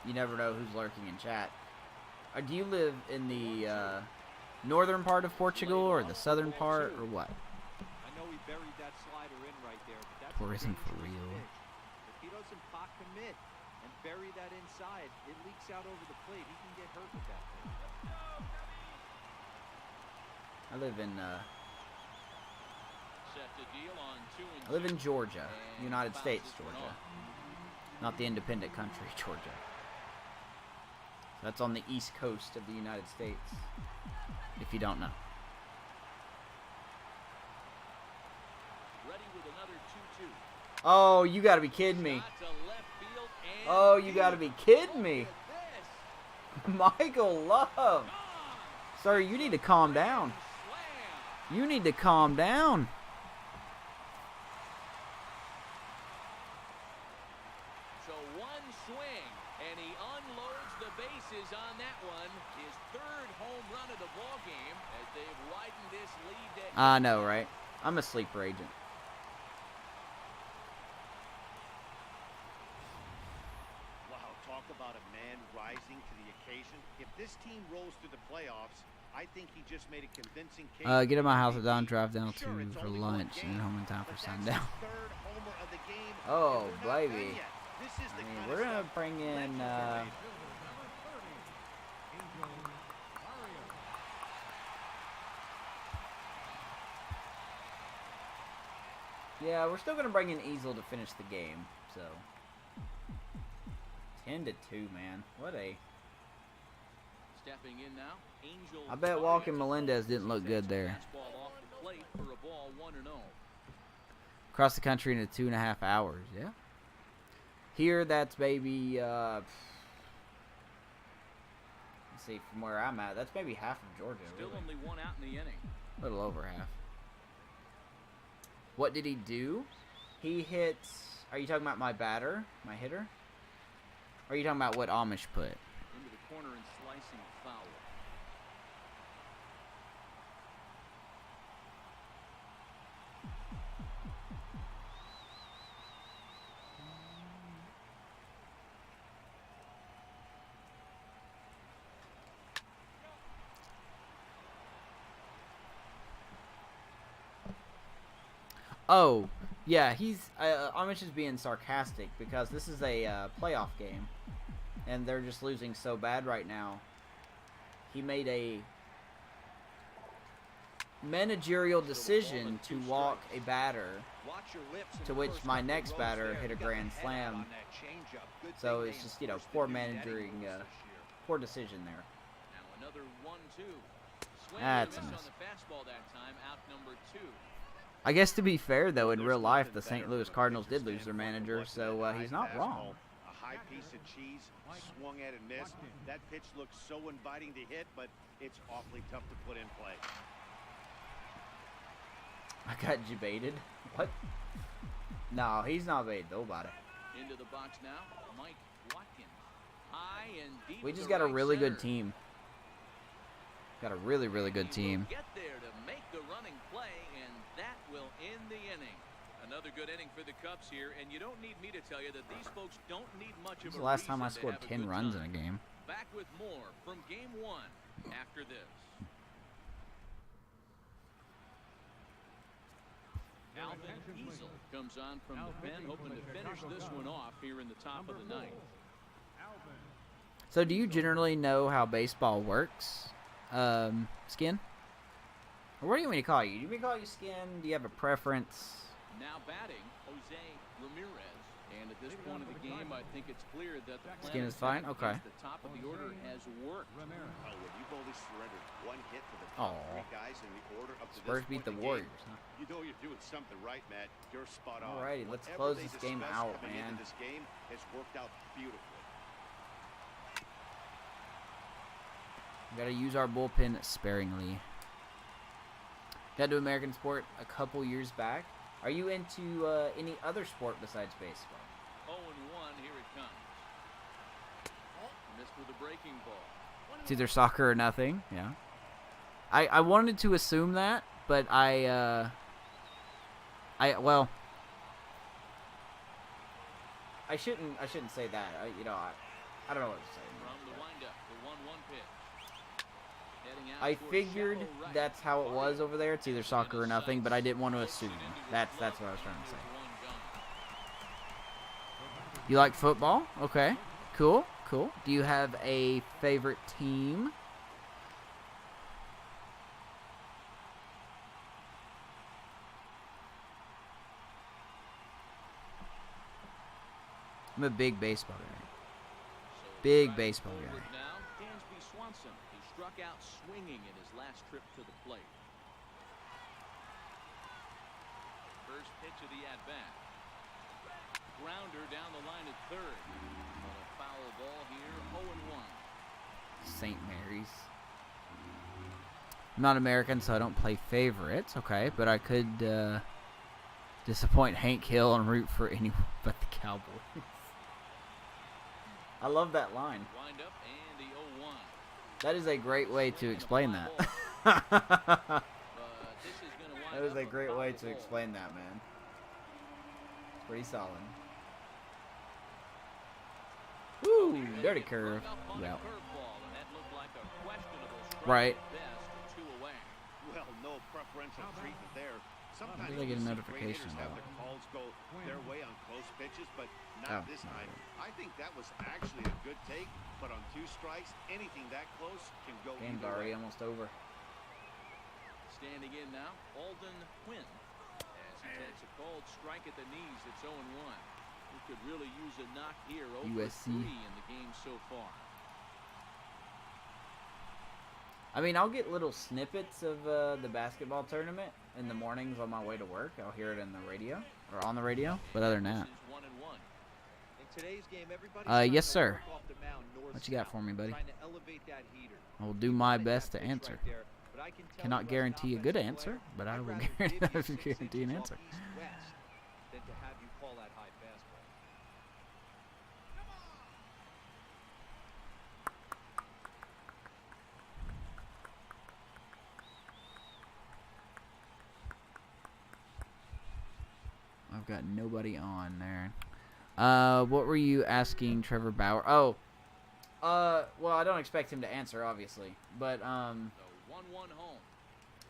you never know who's lurking in chat. Do you live in the northern part of Portugal or the southern part or what? I know he buried that slider in right there, but that's Tourism a for dangerous real. pitch. If he doesn't pot commit, and bury that inside. It leaks out over the plate. He can get hurt with that thing. I live in Set to deal on 2 and 2. I live in Georgia, And United fouls States, this one Georgia. off. Not the independent country, Georgia. That's on the east coast of the United States, if you don't know. Ready with another 2-2. Oh, you gotta be kidding me. Shot to left field and Oh, you gotta be kidding me. Look at this. Michael Love. Sir, you need to calm down. Slam. You need to calm down. So one swing, and he unloads the bases on that one. His 3rd home run of the ball game as they've widened this lead. I know, right? I'm a sleeper agent. Wow, talk about a man rising to the occasion. If this team rolls to the playoffs, I think he just made a convincing case. Get in my house at dawn, MVP. drive down Sure, it's for only one lunch, game, and home in time for but that's sundown. his 3rd homer of the game, Oh, and we're not done baby. yet. This is the I mean, kind we're of gonna stuff bring in, legends are made. Yeah, we're still gonna bring in Easel to finish the game. So 10-2, man. What a. Stepping in now, Angel. I bet Walker Melendez didn't look good there. Fastball off the plate for a ball 1-0. Across the country in 2.5 hours. Yeah. Here, that's maybe. Let's see, from where I'm at, that's maybe half of Georgia. Still Really. only 1 out in the inning. A little over half. What did he do? He hits. Are you talking about my batter, my hitter? Or are you talking about what Amish put? Into the corner and slicing foul. Oh, yeah, he's Amish is being sarcastic because this is a playoff game, and they're just losing so bad right now. He made a managerial decision to walk a batter, Watch your lips in to the which first my couple next rows batter there. hit a You got grand the head out slam. on that changeup. Good So thing it's they just, enforced the poor new batting managing, rules this year. poor decision there. Now another 1-2. Swing That's a and a miss miss. on the fastball that time. Out number 2. I guess to be fair, though, in There's real life, nothing the St. better Louis from a Cardinals pitcher's did lose their standpoint than manager, watching so that he's high not fastball, wrong. A high piece of cheese swung at and missed. That pitch looks so inviting to hit, but it's awfully tough to put in play. I got baited. What? No, he's not baited. Nobody. Into the box now, Mike Watkins. High and deep. We just to got a right really good center. team. Got a really, really good He will team. get there to make the running play, and that will end the inning. Another good inning for the Cubs here, and you don't need me to tell you that these folks don't need much This of is a the last time I reason to scored have a 10 good runs in time. a game. Back with more from Game 1 after this. Alvin Easel comes on from the pen, hoping to finish this one off here in the top of the ninth. So do you generally know how baseball works, Skin? Or what do you want me to call you? Do you want me to call you Skin? Do you have a preference? Now batting, Jose Ramirez. And at this point of the game, I think it's clear that the Skin plan is fine? attack Okay. against the top of the order has worked. Oh, when you've only surrendered one hit to the Aw. top 3 guys in the order up to Spurs this beat point the in game, Warriors, huh? you know you're doing something right, Matt. You're spot on. Alrighty, let's Whatever close they this game discussed out, coming man. into this game has worked out beautifully. We gotta use our bullpen sparingly. Got to American sport a couple years back. Are you into any other sport besides baseball? 0-1, here it comes. Missed with a breaking ball. It's either soccer or nothing. Yeah. I wanted to assume that, but I shouldn't say that. I don't know what to say. From the windup, the 1-1 pitch. Heading out I towards figured shallow right. that's how it was over there. It's either soccer or nothing, but I didn't want to assume. That's what I was trying to say. You like football? Okay. Cool. Cool. Do you have a favorite team? I'm a big baseball guy. Big baseball guy. Now, Dansby Swanson, who struck out swinging in his last trip to the plate. First pitch of the at-bat. Grounder down the line at third. On a foul ball here, 0-1. St. Mary's. I'm not American, so I don't play favorites. Okay, but I could disappoint Hank Hill and root for anyone but the Cowboys. I love that line. Wind up and the 0-1. That is a great way to explain that. That is a great way to explain that, man. It's pretty solid. Woo! Dirty curve. Yeah. Right. Well, no preferential treatment there. Sometimes Did I get a the notification Raiders have about? their calls go their way on close pitches, but Oh, not this no. time. I think that was actually a good take, but on 2 strikes, anything that close can go Game's either already way. almost over. Standing in now, Alden Quinn. As he takes a cold strike at the knees, it's 0-1. He could really use a knock here. 0 USC. for 3 in the game so far. I mean, I'll get little snippets of the basketball tournament in the mornings on my way to work. I'll hear it in the radio or on the radio. But other than that, This is 1-1. In today's game, everybody's yes, trying to sir. work off the mound north What you got south, for me, buddy? trying to elevate that heater. I will do my Like best that to pitch answer. right there, but I can tell Cannot you as an guarantee a good offensive answer, player, but I I'd will rather guarantee give you 6 guarantee an inches answer. off east-west than to have you call that high fastball. I've got nobody on there. What were you asking Trevor Bauer? Oh, well, I don't expect him to answer, obviously, but The 1-1 home.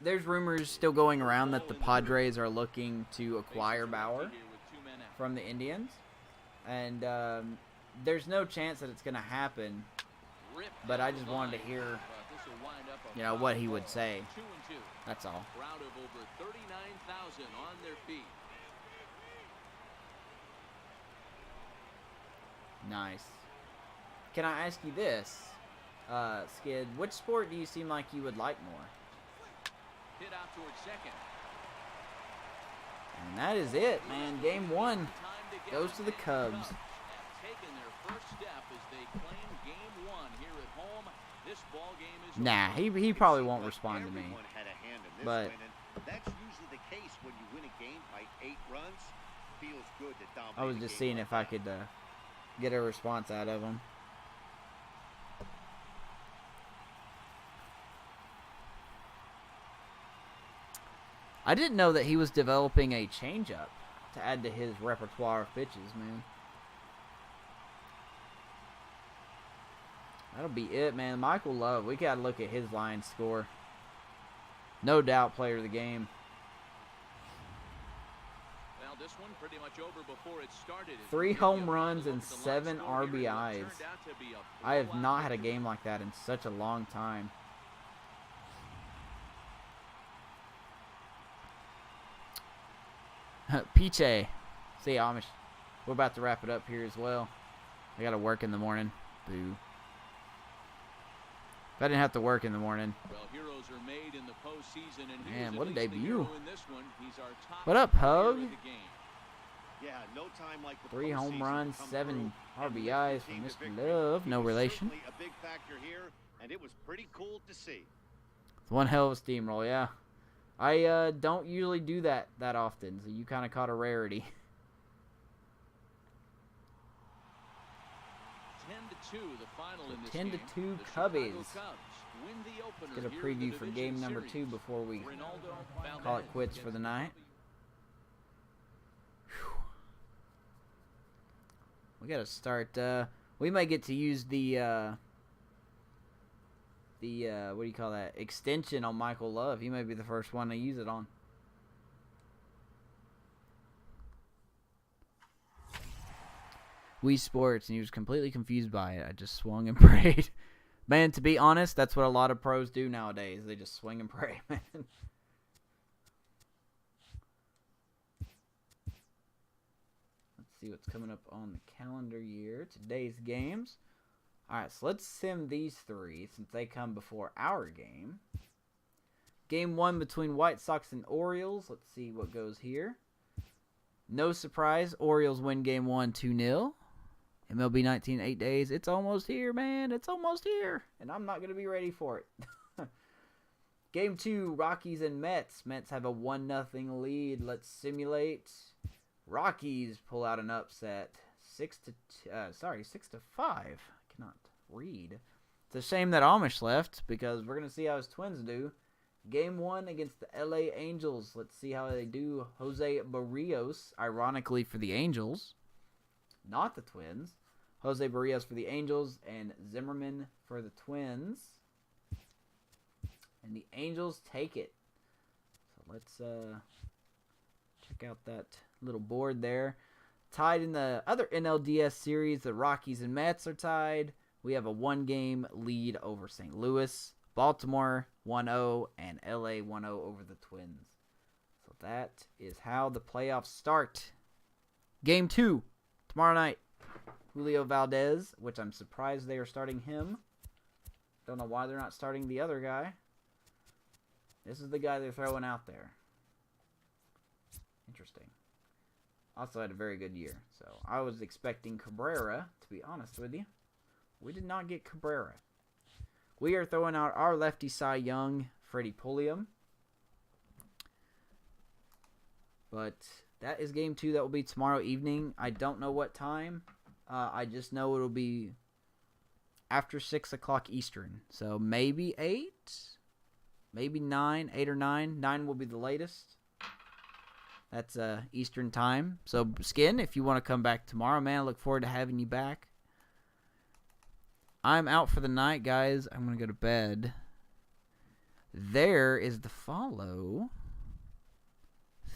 there's rumors still going around that the Padres are looking to acquire Bauer Here with 2 men out. from the Indians, and there's no chance that it's going to happen. Ripped But I down just the wanted to line, hear, but this'll wind up a you know, foul what he would ball. say. 2-2. That's all. Crowd of over 39,000 on their feet. Nice. Can I ask you this, Skid? Which sport do you seem like you would like more? Hit out towards second. And that is it, man. Game 1 Time to get goes it. to the And Cubs. have taken their first step as they claim game 1 here at home. This ball game is Nah, over. he probably won't respond to me. Everyone had a hand in this But- win, and that's usually the case when you win a game by 8 runs. Feels good to dominate. I was a just game seeing like if I that. could get a response out of him. I didn't know that he was developing a changeup to add to his repertoire of pitches, man. That'll be it, man. Michael Love, we got to look at his line score. No doubt player of the game. Well, this one pretty much over before it started. 3 home runs and 7 RBIs. I have not had a game like that in such a long time. Piche. See, Amish. We're about to wrap it up here as well. I got to work in the morning. Boo. If I didn't have to work in the morning. Well, heroes are made in the postseason, and he Man, was what at a least the debut. hero in this one. He's our top What up, player Pug? of the game. Yeah, no time like the 3 home postseason runs, to come 7 through and lift your RBIs from team to Mr. victory. Love. He No was relation. certainly a big factor here, and it was pretty cool to see. It's one hell of a steamroll, yeah. I don't usually do that often, so you kind of caught a rarity. 10-2, the final in this 10-2 game. The Chicago Cubbies. Cubs win the opener Get a here in the preview for division game number series. 2 before we Ronaldo call it Valdez quits for the against night. We gotta start. We might get to use the what do you call that, extension on Michael Love. He may be the first one to use it on. Wii Sports, and he was completely confused by it. I just swung and prayed. Man, to be honest, that's what a lot of pros do nowadays. They just swing and pray, man. Let's see what's coming up on the calendar year. Today's games. Alright, so let's sim these three since they come before our game. Game 1 between White Sox and Orioles. Let's see what goes here. No surprise, Orioles win Game 1 2-0. MLB 19, 8 days. It's almost here, man. It's almost here. And I'm not going to be ready for it. Game 2, Rockies and Mets. Mets have a 1-0 lead. Let's simulate. Rockies pull out an upset. 6-5. I cannot read. It's a shame that Amish left because we're going to see how his Twins do. Game 1 against the LA Angels. Let's see how they do. Jose Barrios, ironically for the Angels, not the Twins. Jose Barrios for the Angels and Zimmerman for the Twins. And the Angels take it. So let's check out that little board there. Tied in the other NLDS series, the Rockies and Mets are tied. We have a 1-game lead over St. Louis. Baltimore 1-0 and LA 1-0 over the Twins. So that is how the playoffs start. Game 2 tomorrow night. Julio Valdez, which I'm surprised they are starting him. Don't know why they're not starting the other guy. This is the guy they're throwing out there. Interesting. Also had a very good year. So I was expecting Cabrera, to be honest with you. We did not get Cabrera. We are throwing out our lefty Cy Young, Freddie Pulliam. But that is game 2. That will be tomorrow evening. I don't know what time. I just know it will be after 6 o'clock Eastern. So maybe 8, maybe 9, 8 or 9. 9 will be the latest. That's Eastern time. So, Skin, if you want to come back tomorrow, man, I look forward to having you back. I'm out for the night, guys. I'm going to go to bed. There is the follow.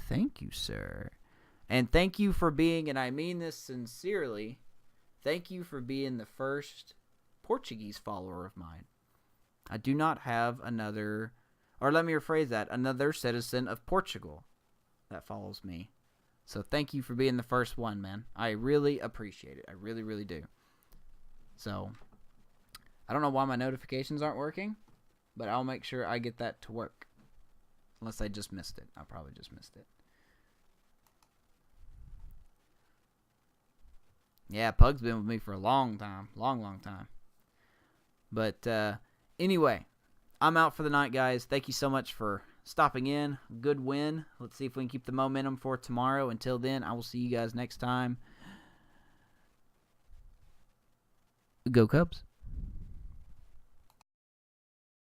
Thank you, sir. And thank you for being, and I mean this sincerely, thank you for being the first Portuguese follower of mine. I do not have another, or let me rephrase that, another citizen of Portugal that follows me. So thank you for being the first one, man. I really appreciate it. I really, really do. So, I don't know why my notifications aren't working, but I'll make sure I get that to work. Unless I just missed it. I probably just missed it. Yeah, Pug's been with me for a long time. Long time. But anyway, I'm out for the night, guys. Thank you so much for stopping in. Good win. Let's see if we can keep the momentum for tomorrow. Until then, I will see you guys next time. Go Cubs.